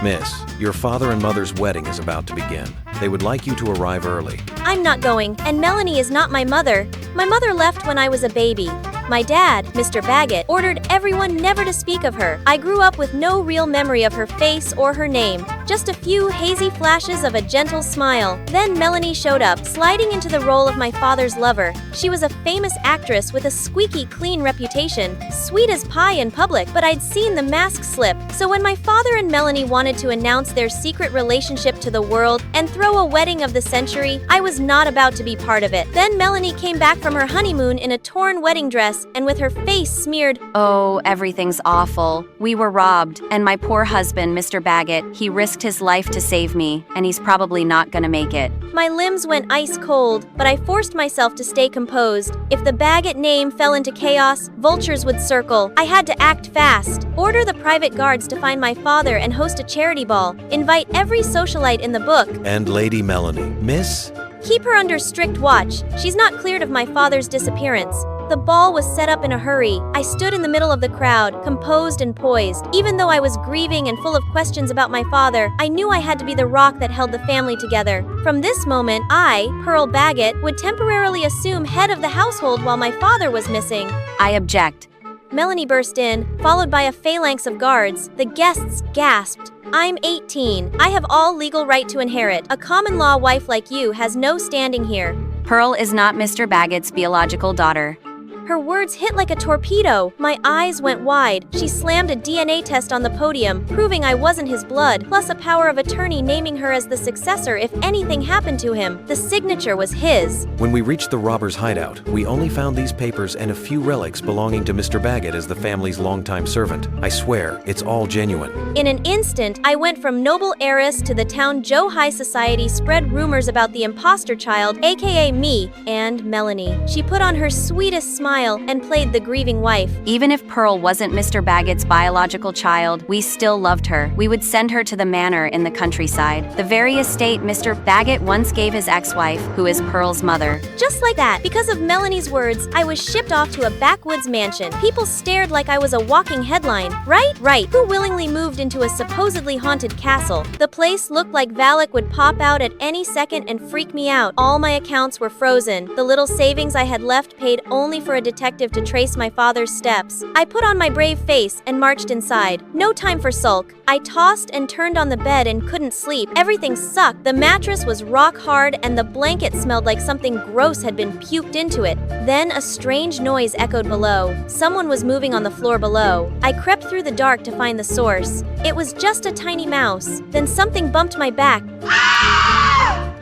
Miss, your father and mother's wedding is about to begin. They would like you to arrive early. I'm not going, and Melanie is not my mother. My mother left when I was a baby. My dad, Mr. Baggett, ordered everyone never to speak of her. I grew up with no real memory of her face or her name, just a few hazy flashes of a gentle smile. Then Melanie showed up, sliding into the role of my father's lover. She was a famous actress with a squeaky clean reputation, sweet as pie in public, but I'd seen the mask slip. So when my father and Melanie wanted to announce their secret relationship to the world and throw a wedding of the century, I was not about to be part of it. Then Melanie came back from her honeymoon in a torn wedding dress and with her face smeared. Oh, everything's awful. We were robbed, and my poor husband, Mr. Baggett, he risked his life to save me, and he's probably not gonna make it. My limbs went ice cold, but I forced myself to stay composed. If the Baggett name fell into chaos, vultures would circle. I had to act fast. Order the private guards to find my father and host a charity ball. Invite every socialite in the book. And Lady Melanie. Miss? Keep her under strict watch. She's not cleared of my father's disappearance. The ball was set up in a hurry. I stood in the middle of the crowd, composed and poised. Even though I was grieving and full of questions about my father, I knew I had to be the rock that held the family together. From this moment, I, Pearl Baggett, would temporarily assume head of the household while my father was missing. I object. Melanie burst in, followed by a phalanx of guards. The guests gasped. I'm 18. I have all legal right to inherit. A common law wife like you has no standing here. Pearl is not Mr. Baggett's biological daughter. Her words hit like a torpedo. My eyes went wide. She slammed a DNA test on the podium, proving I wasn't his blood, plus a power of attorney naming her as the successor if anything happened to him. The signature was his. When we reached the robbers' hideout, we only found these papers and a few relics belonging to Mr. Baggett as the family's longtime servant. I swear, it's all genuine. In an instant, I went from noble heiress to the town Joe High Society spread rumors about the imposter child, aka me, and Melanie. She put on her sweetest smile and played the grieving wife. Even if Pearl wasn't Mr. Baggett's biological child, we still loved her. We would send her to the manor in the countryside, the very estate Mr. Baggett once gave his ex-wife, who is Pearl's mother. Just like that, because of Melanie's words, I was shipped off to a backwoods mansion. People stared like I was a walking headline. Right. Who willingly moved into a supposedly haunted castle? The place looked like Valak would pop out at any second and freak me out. All my accounts were frozen. The little savings I had left paid only for a detective to trace my father's steps. I put on my brave face and marched inside. No time for sulk. I tossed and turned on the bed and couldn't sleep. Everything sucked. The mattress was rock hard and the blanket smelled like something gross had been puked into it. Then a strange noise echoed below. Someone was moving on the floor below. I crept through the dark to find the source. It was just a tiny mouse. Then something bumped my back.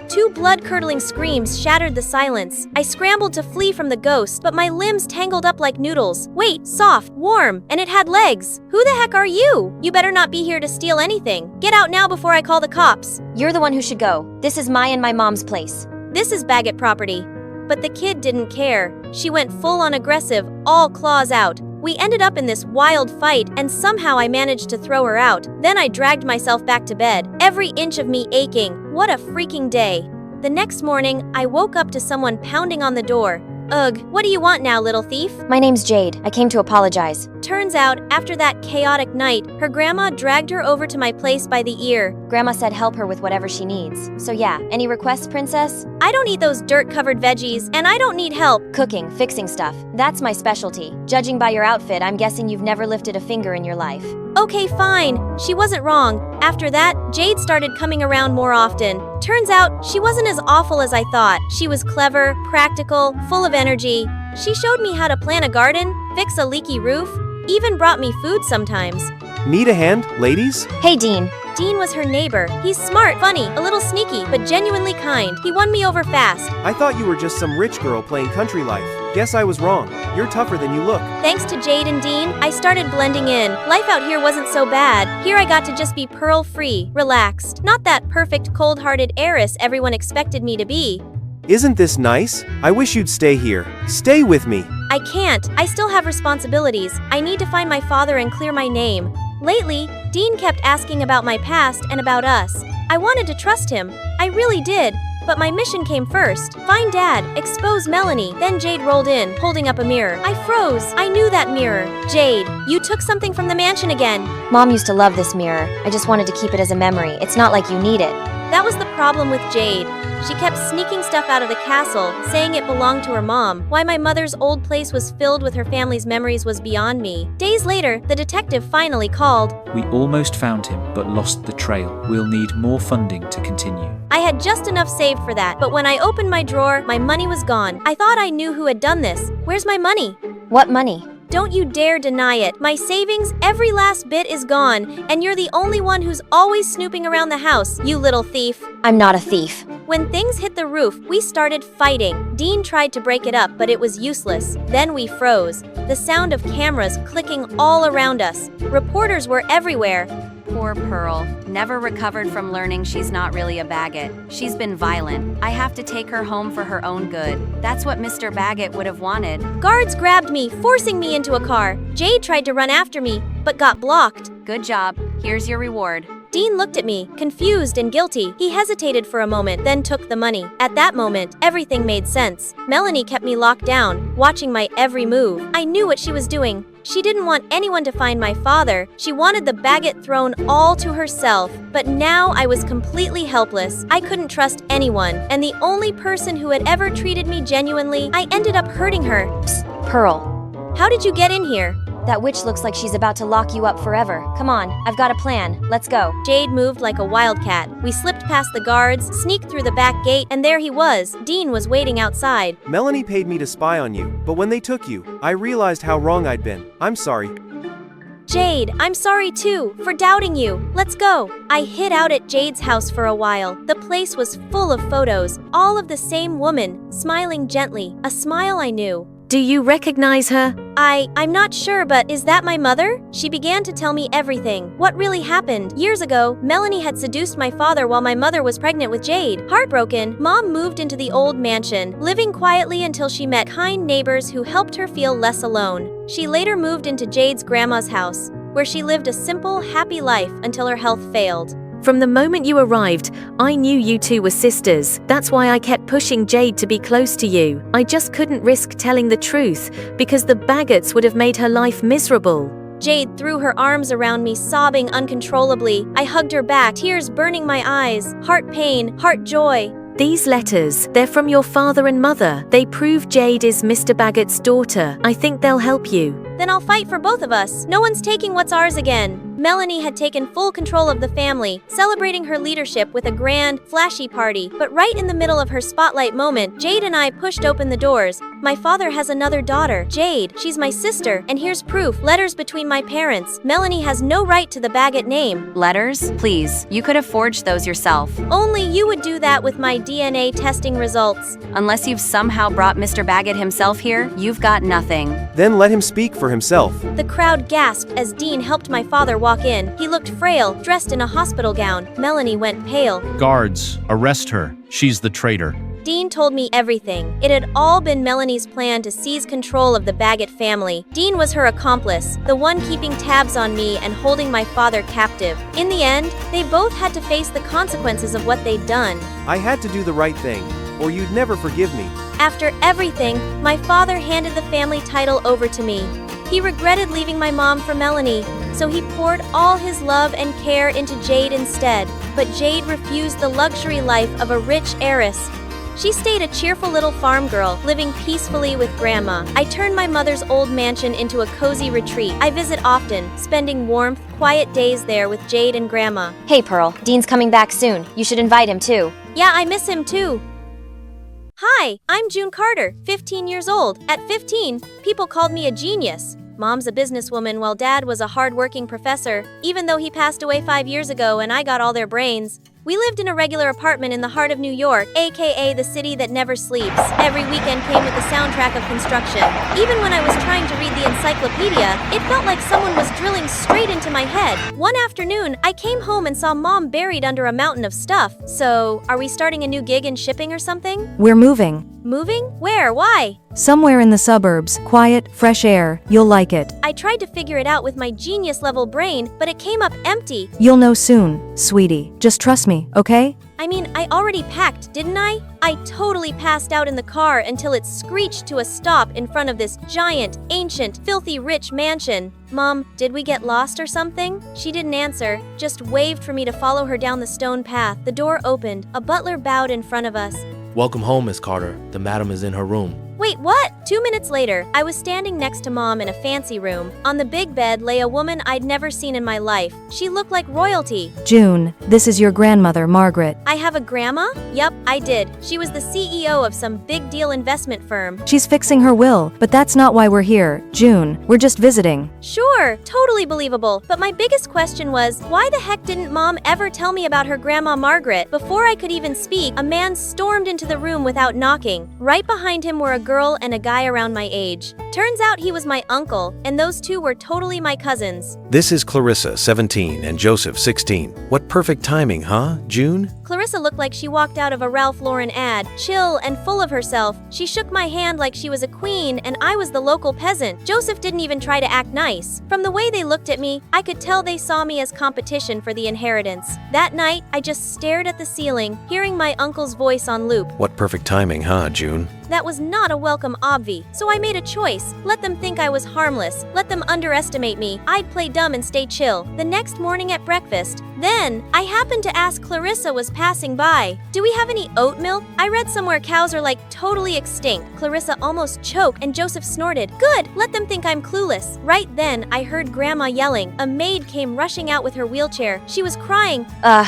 Two blood-curdling screams shattered the silence. I scrambled to flee from the ghost, but my limbs tangled up like noodles. Wait, soft, warm, and it had legs. Who the heck are you? You better not be here to steal anything. Get out now before I call the cops. You're the one who should go. This is my and my mom's place. This is Baggett property. But the kid didn't care. She went full-on aggressive, all claws out. We ended up in this wild fight, and somehow I managed to throw her out. Then I dragged myself back to bed, every inch of me aching. What a freaking day. The next morning, I woke up to someone pounding on the door. Ugh, what do you want now, little thief? My name's Jade. I came to apologize. Turns out, after that chaotic night, her grandma dragged her over to my place by the ear. Grandma said help her with whatever she needs. So yeah, any requests, princess? I don't eat those dirt-covered veggies, and I don't need help. Cooking, fixing stuff. That's my specialty. Judging by your outfit, I'm guessing you've never lifted a finger in your life. Okay, fine. She wasn't wrong. After that, Jade started coming around more often. Turns out, she wasn't as awful as I thought. She was clever, practical, full of energy. She showed me how to plant a garden, fix a leaky roof, even brought me food sometimes. Need a hand, ladies? Hey, Dean. Dean was her neighbor. He's smart, funny, a little sneaky, but genuinely kind. He won me over fast. I thought you were just some rich girl playing country life. Guess I was wrong. You're tougher than you look. Thanks to Jade and Dean, I started blending in. Life out here wasn't so bad. Here I got to just be pearl-free, relaxed. Not that perfect, cold-hearted heiress everyone expected me to be. Isn't this nice? I wish you'd stay here. Stay with me. I can't. I still have responsibilities. I need to find my father and clear my name. Lately, Dean kept asking about my past and about us. I wanted to trust him. I really did. But my mission came first. Find Dad, expose Melanie. Then Jade rolled in, holding up a mirror. I froze. I knew that mirror. Jade, you took something from the mansion again. Mom used to love this mirror. I just wanted to keep it as a memory. It's not like you need it. That was the problem with Jade. She kept sneaking stuff out of the castle, saying it belonged to her mom. Why my mother's old place was filled with her family's memories was beyond me. Days later, the detective finally called. We almost found him, but lost the trail. We'll need more funding to continue. I had just enough saved for that, but when I opened my drawer, my money was gone. I thought I knew who had done this. Where's my money? What money? Don't you dare deny it. My savings, every last bit is gone, and you're the only one who's always snooping around the house, you little thief. I'm not a thief. When things hit the roof, we started fighting. Dean tried to break it up, but it was useless. Then we froze. The sound of cameras clicking all around us. Reporters were everywhere. Poor Pearl. Never recovered from learning she's not really a Baggett. She's been violent. I have to take her home for her own good. That's what Mr. Baggett would have wanted. Guards grabbed me, forcing me into a car. Jade tried to run after me, but got blocked. Good job. Here's your reward. Dean looked at me, confused and guilty. He hesitated for a moment, then took the money. At that moment, everything made sense. Melanie kept me locked down, watching my every move. I knew what she was doing. She didn't want anyone to find my father. She wanted the Baggett throne all to herself. But now I was completely helpless. I couldn't trust anyone. And the only person who had ever treated me genuinely, I ended up hurting her. Psst, Pearl. How did you get in here? That witch looks like she's about to lock you up forever. Come on, I've got a plan. Let's go. Jade moved like a wildcat. We slipped past the guards, sneaked through the back gate, and there he was. Dean was waiting outside. Melanie paid me to spy on you, but when they took you, I realized how wrong I'd been. I'm sorry. Jade, I'm sorry too, for doubting you. Let's go. I hid out at Jade's house for a while. The place was full of photos, all of the same woman, smiling gently, a smile I knew. Do you recognize her? I'm not sure, but is that my mother? She began to tell me everything. What really happened? Years ago, Melanie had seduced my father while my mother was pregnant with Jade. Heartbroken, Mom moved into the old mansion, living quietly until she met kind neighbors who helped her feel less alone. She later moved into Jade's grandma's house, where she lived a simple, happy life until her health failed. From the moment you arrived, I knew you two were sisters. That's why I kept pushing Jade to be close to you. I just couldn't risk telling the truth, because the Baggetts would have made her life miserable. Jade threw her arms around me, sobbing uncontrollably. I hugged her back, tears burning my eyes. Heart pain, heart joy. These letters, they're from your father and mother. They prove Jade is Mr. Baggett's daughter. I think they'll help you. Then I'll fight for both of us. No one's taking what's ours again. Melanie had taken full control of the family, celebrating her leadership with a grand, flashy party. But right in the middle of her spotlight moment, Jade and I pushed open the doors. My father has another daughter, Jade. She's my sister, and here's proof. Letters between my parents. Melanie has no right to the Baggett name. Letters? Please, you could have forged those yourself. Only you would do that with my DNA testing results. Unless you've somehow brought Mr. Baggett himself here, you've got nothing. Then let him speak for himself. The crowd gasped as Dean helped my father walk in. He looked frail, dressed in a hospital gown. Melanie went pale. Guards, arrest her. She's the traitor. Dean told me everything. It had all been Melanie's plan to seize control of the Baggett family. Dean was her accomplice, the one keeping tabs on me and holding my father captive. In the end, they both had to face the consequences of what they'd done. I had to do the right thing, or you'd never forgive me. After everything, my father handed the family title over to me. He regretted leaving my mom for Melanie, so he poured all his love and care into Jade instead. But Jade refused the luxury life of a rich heiress. She stayed a cheerful little farm girl, living peacefully with Grandma. I turned my mother's old mansion into a cozy retreat. I visit often, spending warmth, quiet days there with Jade and Grandma. Hey, Pearl, Dean's coming back soon. You should invite him too. Yeah, I miss him too. Hi, I'm June Carter, 15 years old. At 15, people called me a genius. Mom's a businesswoman while Dad was a hard-working professor, even though he passed away 5 years ago and I got all their brains. We lived in a regular apartment in the heart of New York, aka the city that never sleeps. Every weekend came with the soundtrack of construction. Even when I was trying to read the encyclopedia, it felt like someone was drilling straight into my head. One afternoon, I came home and saw Mom buried under a mountain of stuff. So, are we starting a new gig in shipping or something? We're moving. Moving? Where? Why? Somewhere in the suburbs. Quiet, fresh air. You'll like it. I tried to figure it out with my genius-level brain, but it came up empty. You'll know soon, sweetie. Just trust me, okay? I mean, I already packed, didn't I? I totally passed out in the car until it screeched to a stop in front of this giant, ancient, filthy rich mansion. Mom, did we get lost or something? She didn't answer, just waved for me to follow her down the stone path. The door opened. A butler bowed in front of us. Welcome home, Miss Carter. The madam is in her room. Wait, what? 2 minutes later, I was standing next to Mom in a fancy room. On the big bed lay a woman I'd never seen in my life. She looked like royalty. June, this is your grandmother, Margaret. I have a grandma? Yup, I did. She was the CEO of some big deal investment firm. She's fixing her will, but that's not why we're here. June, we're just visiting. Sure, totally believable. But my biggest question was, why the heck didn't Mom ever tell me about her grandma Margaret? Before I could even speak, a man stormed into the room without knocking. Right behind him were a girl and a guy around my age. Turns out he was my uncle, and those two were totally my cousins. This is Clarissa, 17, and Joseph, 16. What perfect timing, huh, June? Clarissa looked like she walked out of a Ralph Lauren ad, chill and full of herself. She shook my hand like she was a queen and I was the local peasant. Joseph didn't even try to act nice. From the way they looked at me, I could tell they saw me as competition for the inheritance. That night, I just stared at the ceiling, hearing my uncle's voice on loop. What perfect timing, huh, June? That was not a welcome obvi, so I made a choice. Let them think I was harmless. Let them underestimate me. I'd play dumb and stay chill. The next morning at breakfast, then, I happened to ask Clarissa was passing by, do we have any oat milk? I read somewhere cows are like totally extinct. Clarissa almost choked and Joseph snorted. Good, let them think I'm clueless. Right then, I heard Grandma yelling. A maid came rushing out with her wheelchair. She was crying.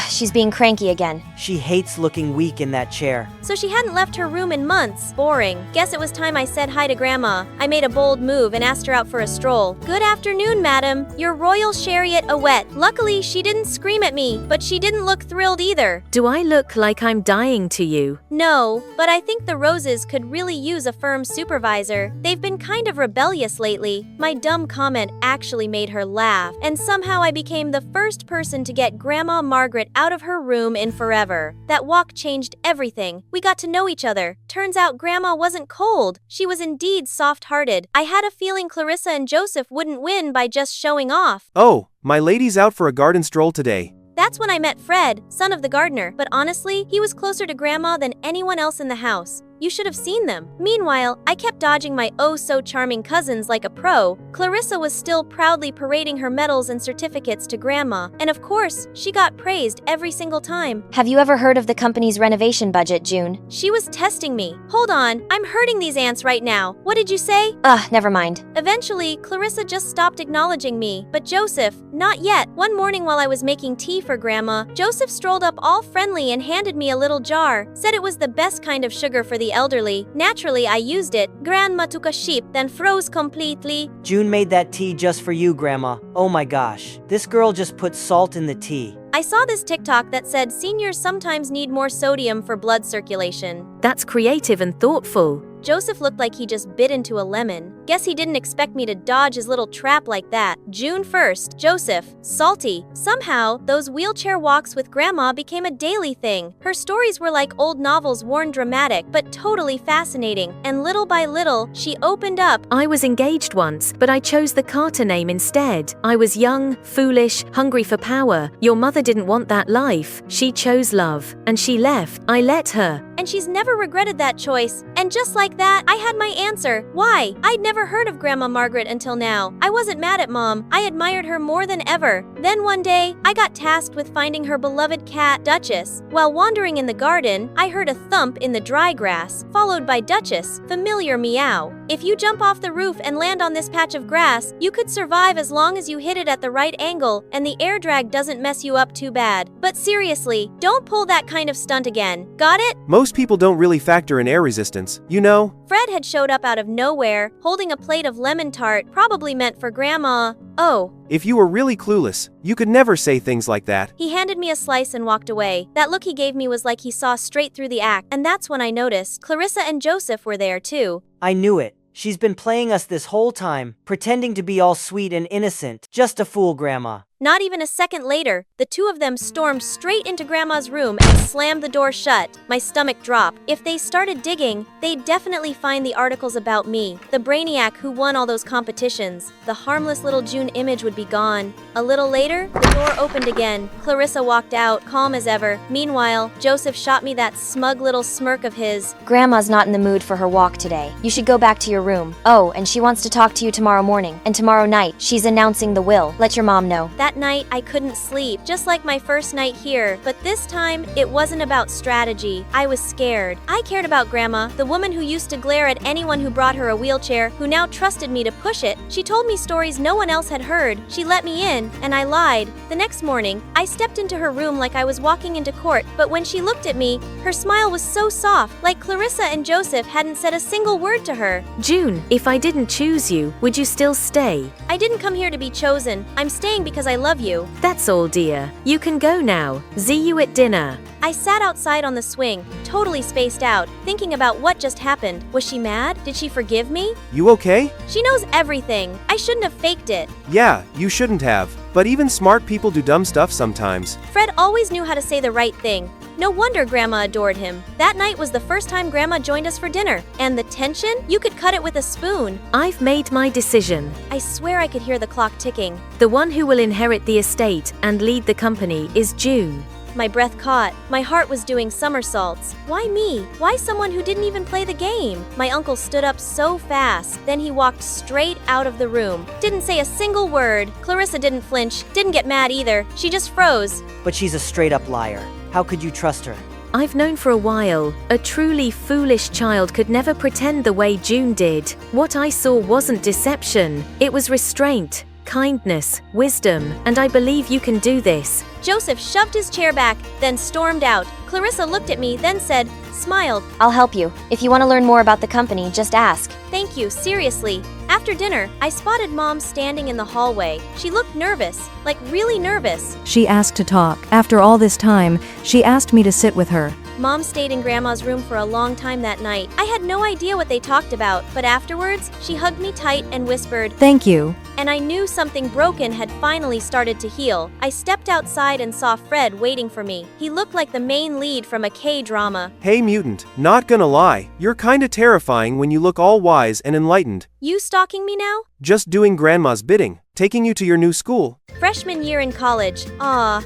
She's being cranky again. She hates looking weak in that chair. So she hadn't left her room in months. Boring. Guess it was time I said hi to Grandma. I made a bold move and asked her out for a stroll. Good afternoon, madam. Your royal chariot a wet. Luckily, she didn't scream at me, but she didn't look thrilled either. Do I look like I'm dying to you? No, but I think the Roses could really use a firm supervisor. They've been kind of rebellious lately. My dumb comment actually made her laugh, and somehow I became the first person to get Grandma Margaret out of her room in forever. That walk changed everything. We got to know each other. Turns out Grandma wasn't cold. She was indeed soft-hearted. I had a feeling Clarissa and Joseph wouldn't win by just showing off. Oh, my lady's out for a garden stroll today. That's when I met Fred, son of the gardener, but honestly, he was closer to Grandma than anyone else in the house. You should have seen them. Meanwhile, I kept dodging my oh-so-charming cousins like a pro. Clarissa was still proudly parading her medals and certificates to Grandma, and of course, she got praised every single time. Have you ever heard of the company's renovation budget, June? She was testing me. Hold on, I'm hurting these ants right now. What did you say? Never mind. Eventually, Clarissa just stopped acknowledging me, but Joseph, not yet. One morning while I was making tea for Grandma, Joseph strolled up all friendly and handed me a little jar, said it was the best kind of sugar for the elderly. Naturally, I used it. Grandma took a sip, then froze completely. June made that tea just for you, Grandma. Oh my gosh. This girl just put salt in the tea. I saw this TikTok that said seniors sometimes need more sodium for blood circulation. That's creative and thoughtful. Joseph looked like he just bit into a lemon. Guess he didn't expect me to dodge his little trap like that. June 1st, Joseph, salty. Somehow, those wheelchair walks with Grandma became a daily thing. Her stories were like old novels worn dramatic, but totally fascinating. And little by little, she opened up. I was engaged once, but I chose the Carter name instead. I was young, foolish, hungry for power. Your mother didn't want that life. She chose love. And she left. I let her. And she's never regretted that choice. And just like that, I had my answer. Why? I'd never heard of Grandma Margaret until now. I wasn't mad at Mom. I admired her more than ever. Then one day, I got tasked with finding her beloved cat, Duchess. While wandering in the garden, I heard a thump in the dry grass, followed by Duchess' familiar meow. If you jump off the roof and land on this patch of grass, you could survive as long as you hit it at the right angle and the air drag doesn't mess you up too bad. But seriously, don't pull that kind of stunt again. Got it? Most people don't really factor in air resistance, you know? Fred had showed up out of nowhere, holding a plate of lemon tart, probably meant for Grandma. Oh. If you were really clueless, you could never say things like that. He handed me a slice and walked away. That look he gave me was like he saw straight through the act, and that's when I noticed Clarissa and Joseph were there too. I knew it. She's been playing us this whole time, pretending to be all sweet and innocent. Just to fool Grandma. Not even a second later, the two of them stormed straight into Grandma's room and slammed the door shut. My stomach dropped. If they started digging, they'd definitely find the articles about me, the brainiac who won all those competitions. The harmless little June image would be gone. A little later, the door opened again. Clarissa walked out, calm as ever. Meanwhile, Joseph shot me that smug little smirk of his. Grandma's not in the mood for her walk today. You should go back to your room. Oh, and she wants to talk to you tomorrow morning. And tomorrow night, she's announcing the will. Let your mom know. That night, I couldn't sleep, just like my first night here. But this time, it wasn't about strategy. I was scared. I cared about Grandma, the woman who used to glare at anyone who brought her a wheelchair, who now trusted me to push it. She told me stories no one else had heard. She let me in, and I lied. The next morning, I stepped into her room like I was walking into court, but when she looked at me, her smile was so soft, like Clarissa and Joseph hadn't said a single word to her. June, if I didn't choose you, would you still stay? I didn't come here to be chosen. I'm staying because I love you. That's all, dear. You can go now. See you at dinner. I sat outside on the swing, totally spaced out, thinking about what just happened. Was she mad? Did she forgive me? You okay? She knows everything. I shouldn't have faked it. Yeah, you shouldn't have. But even smart people do dumb stuff sometimes. Fred always knew how to say the right thing. No wonder Grandma adored him. That night was the first time Grandma joined us for dinner. And the tension? You could cut it with a spoon. I've made my decision. I swear I could hear the clock ticking. The one who will inherit the estate and lead the company is June. My breath caught. My heart was doing somersaults. Why me? Why someone who didn't even play the game? My uncle stood up so fast. Then he walked straight out of the room. Didn't say a single word. Clarissa didn't flinch. Didn't get mad either. She just froze. But she's a straight-up liar. How could you trust her? I've known for a while. A truly foolish child could never pretend the way June did. What I saw wasn't deception. It was restraint, kindness, wisdom, and I believe you can do this. Joseph shoved his chair back, then stormed out. Clarissa looked at me, then said, smiled. I'll help you. If you want to learn more about the company, just ask. Thank you, seriously. After dinner, I spotted Mom standing in the hallway. She looked nervous, like really nervous. She asked to talk. After all this time, she asked me to sit with her. Mom stayed in Grandma's room for a long time that night. I had no idea what they talked about, but afterwards, she hugged me tight and whispered, "Thank you." And I knew something broken had finally started to heal. I stepped outside and saw Fred waiting for me. He looked like the main lead from a K-drama. Hey mutant, not gonna lie, you're kinda terrifying when you look all wise and enlightened. You stalking me now? Just doing Grandma's bidding. taking you to your new school. Freshman year in college.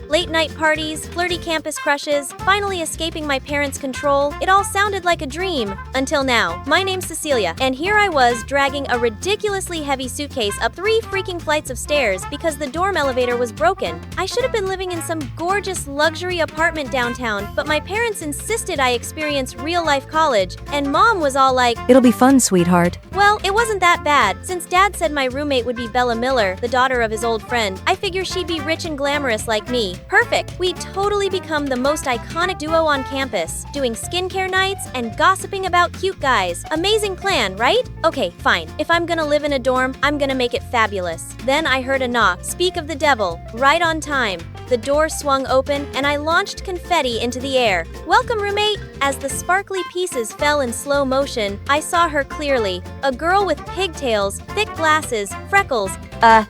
Late night parties, flirty campus crushes, finally escaping my parents' control. It all sounded like a dream. Until now. My name's Cecilia, and here I was dragging a ridiculously heavy suitcase up 3 freaking flights of stairs because the dorm elevator was broken. I should have been living in some gorgeous luxury apartment downtown, but my parents insisted I experience real-life college, and Mom was all like, It'll be fun, sweetheart. well, it wasn't that bad. Since Dad said my roommate would be Bella Miller, the daughter of his old friend, I figure she'd be rich and glamorous like me. Perfect. We totally become the most iconic duo on campus, doing skincare nights and gossiping about cute guys. Amazing plan, right? Okay, fine. If I'm gonna live in a dorm, I'm gonna make it fabulous. Then I heard a knock. Speak of the devil. Right on time. The door swung open, and I launched confetti into the air. Welcome, roommate! As the sparkly pieces fell in slow motion, I saw her clearly. A girl with pigtails, thick glasses, freckles.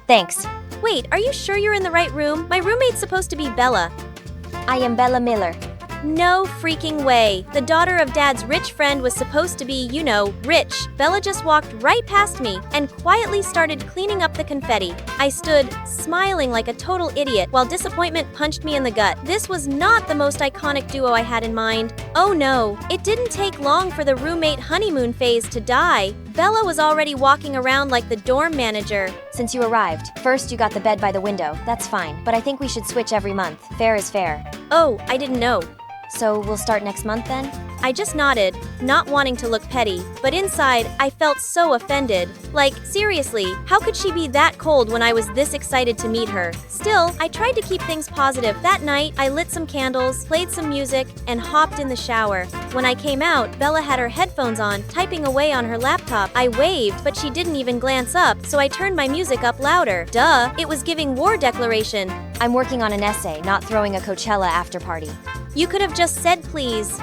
Thanks. Wait, are you sure you're in the right room? My roommate's supposed to be Bella. I am Bella Miller. No freaking way. The daughter of Dad's rich friend was supposed to be, you know, rich. Bella just walked right past me and quietly started cleaning up the confetti. I stood, smiling like a total idiot, while disappointment punched me in the gut. This was not the most iconic duo I had in mind. Oh no, it didn't take long for the roommate honeymoon phase to die. Bella was already walking around like the dorm manager. Since you arrived, first you got the bed by the window. That's fine, but I think we should switch every month. Fair is fair. Oh, I didn't know. So we'll start next month then? I just nodded, not wanting to look petty, but inside, I felt so offended. Like, seriously, how could she be that cold when I was this excited to meet her? Still, I tried to keep things positive. That night, I lit some candles, played some music, and hopped in the shower. When I came out, Bella had her headphones on, typing away on her laptop. I waved, but she didn't even glance up, so I turned my music up louder. Duh, it was giving war declaration. I'm working on an essay, not throwing a Coachella after party. You could have just said please.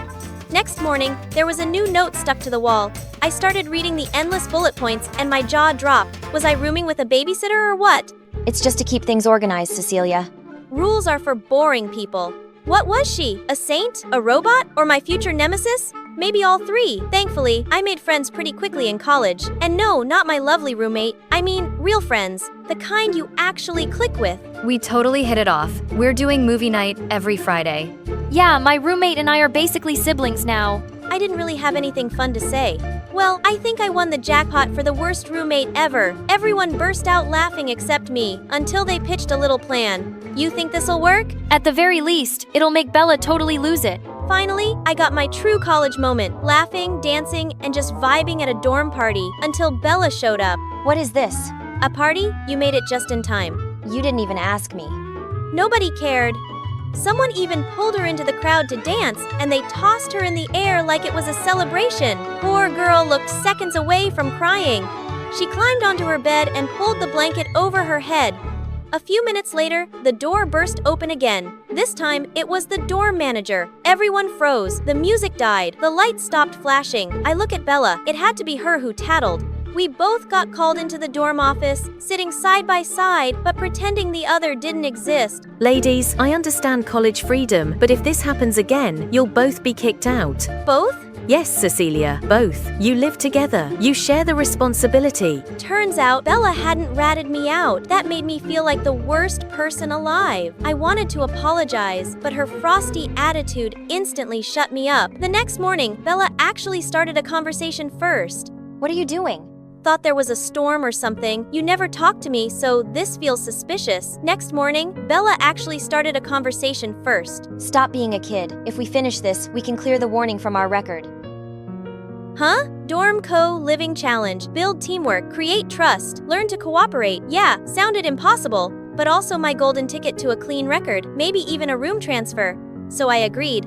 Next morning, there was a new note stuck to the wall. I started reading the endless bullet points and my jaw dropped. Was I rooming with a babysitter or what? It's just to keep things organized, Cecilia. Rules are for boring people. What was she? A saint? A robot? Or my future nemesis? Maybe all 3. Thankfully, I made friends pretty quickly in college. And no, not my lovely roommate. I mean, real friends. The kind you actually click with. We totally hit it off. We're doing movie night every Friday. Yeah, my roommate and I are basically siblings now. I didn't really have anything fun to say. Well, I think I won the jackpot for the worst roommate ever. Everyone burst out laughing except me, until they pitched a little plan. You think this'll work? At the very least, it'll make Bella totally lose it. Finally, I got my true college moment, laughing, dancing, and just vibing at a dorm party, until Bella showed up. What is this? A party? You made it just in time. You didn't even ask me. Nobody cared. Someone even pulled her into the crowd to dance, and they tossed her in the air like it was a celebration. Poor girl looked seconds away from crying. She climbed onto her bed and pulled the blanket over her head. A few minutes later, the door burst open again. This time, it was the dorm manager. Everyone froze. The music died. The lights stopped flashing. I look at Bella. It had to be her who tattled. We both got called into the dorm office, sitting side by side, but pretending the other didn't exist. Ladies, I understand college freedom, but if this happens again, you'll both be kicked out. Both? Yes, Cecilia, both. You live together. You share the responsibility. Turns out, Bella hadn't ratted me out. That made me feel like the worst person alive. I wanted to apologize, but her frosty attitude instantly shut me up. The next morning, Bella actually started a conversation first. What are you doing? Thought there was a storm or something. You never talked to me, so this feels suspicious. Next morning, Bella actually started a conversation first. Stop being a kid. If we finish this, we can clear the warning from our record. Huh? Dorm co-living challenge. Build teamwork. Create trust. Learn to cooperate. Yeah, sounded impossible, but also my golden ticket to a clean record. Maybe even a room transfer. So I agreed.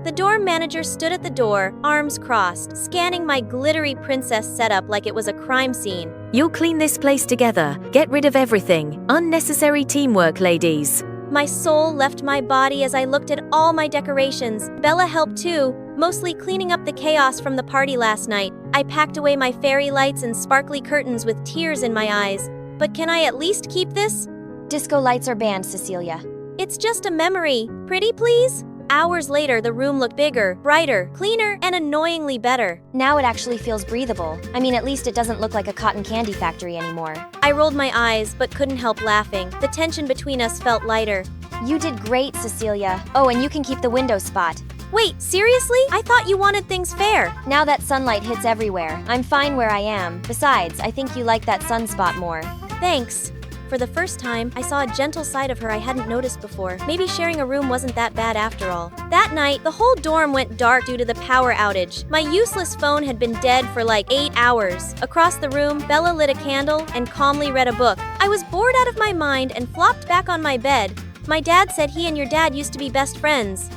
The dorm manager stood at the door, arms crossed, scanning my glittery princess setup like it was a crime scene. You'll clean this place together. Get rid of everything. Unnecessary teamwork, ladies. My soul left my body as I looked at all my decorations. Bella helped too, mostly cleaning up the chaos from the party last night. I packed away my fairy lights and sparkly curtains with tears in my eyes. But can I at least keep this? Disco lights are banned, Cecilia. It's just a memory. Pretty, please? Hours later, the room looked bigger, brighter, cleaner, and annoyingly better. Now it actually feels breathable. I mean, at least it doesn't look like a cotton candy factory anymore. I rolled my eyes, but couldn't help laughing. The tension between us felt lighter. You did great, Cecilia. Oh, and you can keep the window spot. Wait, seriously? I thought you wanted things fair. Now that sunlight hits everywhere, I'm fine where I am. Besides, I think you like that sunspot more. Thanks. For the first time, I saw a gentle side of her I hadn't noticed before. Maybe sharing a room wasn't that bad after all. That night, the whole dorm went dark due to the power outage. My useless phone had been dead for like 8 hours. Across the room, Bella lit a candle and calmly read a book. I was bored out of my mind and flopped back on my bed. My dad said he and your dad used to be best friends.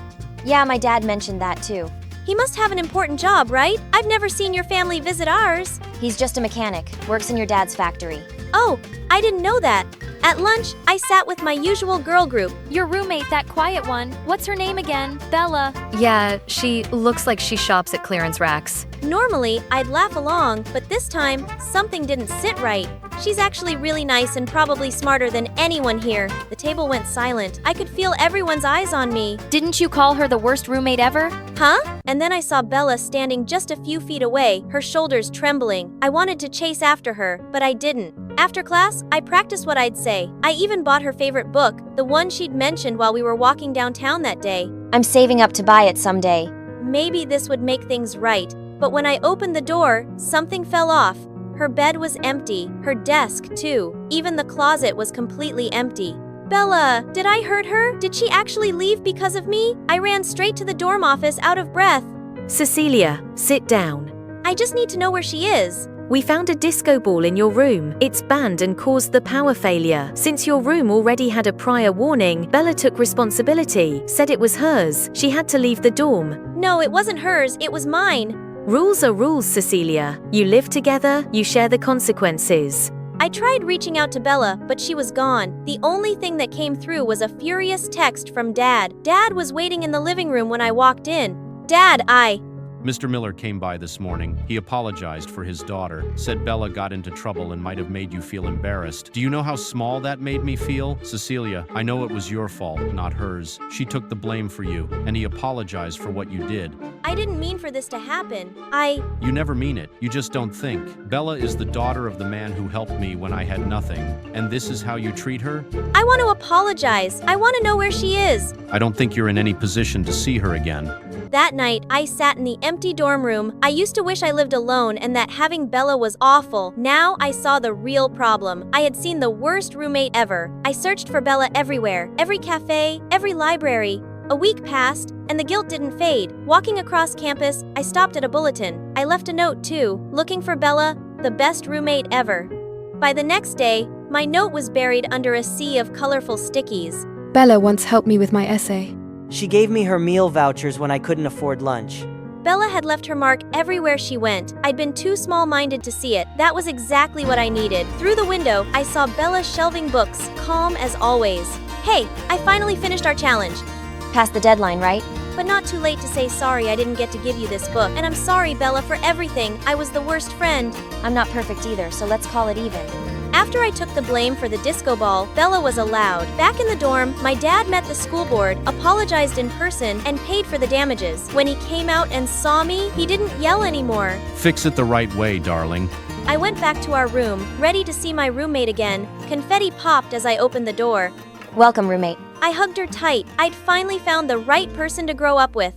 Yeah, my dad mentioned that too. He must have an important job, right? I've never seen your family visit ours. He's just a mechanic, works in your dad's factory. Oh, I didn't know that. At lunch, I sat with my usual girl group. Your roommate, that quiet one. What's her name again? Bella. Yeah, she looks like she shops at clearance racks. Normally, I'd laugh along, but this time, something didn't sit right. She's actually really nice and probably smarter than anyone here. The table went silent. I could feel everyone's eyes on me. Didn't you call her the worst roommate ever? Huh? And then I saw Bella standing just a few feet away, her shoulders trembling. I wanted to chase after her, but I didn't. After class, I practiced what I'd say. I even bought her favorite book, the one she'd mentioned while we were walking downtown that day. I'm saving up to buy it someday. Maybe this would make things right. But when I opened the door, something fell off. Her bed was empty, her desk too. Even the closet was completely empty. Bella, did I hurt her? Did she actually leave because of me? I ran straight to the dorm office out of breath. Cecilia, sit down. I just need to know where she is. We found a disco ball in your room. It's banned and caused the power failure. Since your room already had a prior warning, Bella took responsibility, said it was hers. She had to leave the dorm. No, it wasn't hers, it was mine. Rules are rules, Cecilia. You live together, you share the consequences. I tried reaching out to Bella, but she was gone. The only thing that came through was a furious text from Dad. Dad was waiting in the living room when I walked in. Dad, Mr. Miller came by this morning. He apologized for his daughter, said Bella got into trouble and might have made you feel embarrassed. Do you know how small that made me feel? Cecilia, I know it was your fault, not hers. She took the blame for you, and he apologized for what you did. I didn't mean for this to happen. You never mean it. You just don't think. Bella is the daughter of the man who helped me when I had nothing, and this is how you treat her? I want to apologize. I want to know where she is. I don't think you're in any position to see her again. That night, I sat in the empty dorm room. I used to wish I lived alone and that having Bella was awful. Now I saw the real problem. I had seen the worst roommate ever. I searched for Bella everywhere, every cafe, every library. A week passed, and the guilt didn't fade. Walking across campus, I stopped at a bulletin. I left a note too, looking for Bella, the best roommate ever. By the next day, my note was buried under a sea of colorful stickies. Bella once helped me with my essay. She gave me her meal vouchers when I couldn't afford lunch. Bella had left her mark everywhere she went. I'd been too small-minded to see it. That was exactly what I needed. Through the window, I saw Bella shelving books, calm as always. Hey, I finally finished our challenge. Past the deadline, right? But not too late to say sorry I didn't get to give you this book. And I'm sorry, Bella, for everything. I was the worst friend. I'm not perfect either, so let's call it even. After I took the blame for the disco ball, Bella was allowed. Back in the dorm, my dad met the school board, apologized in person, and paid for the damages. When he came out and saw me, he didn't yell anymore. Fix it the right way, darling. I went back to our room, ready to see my roommate again. Confetti popped as I opened the door. Welcome, roommate. I hugged her tight. I'd finally found the right person to grow up with.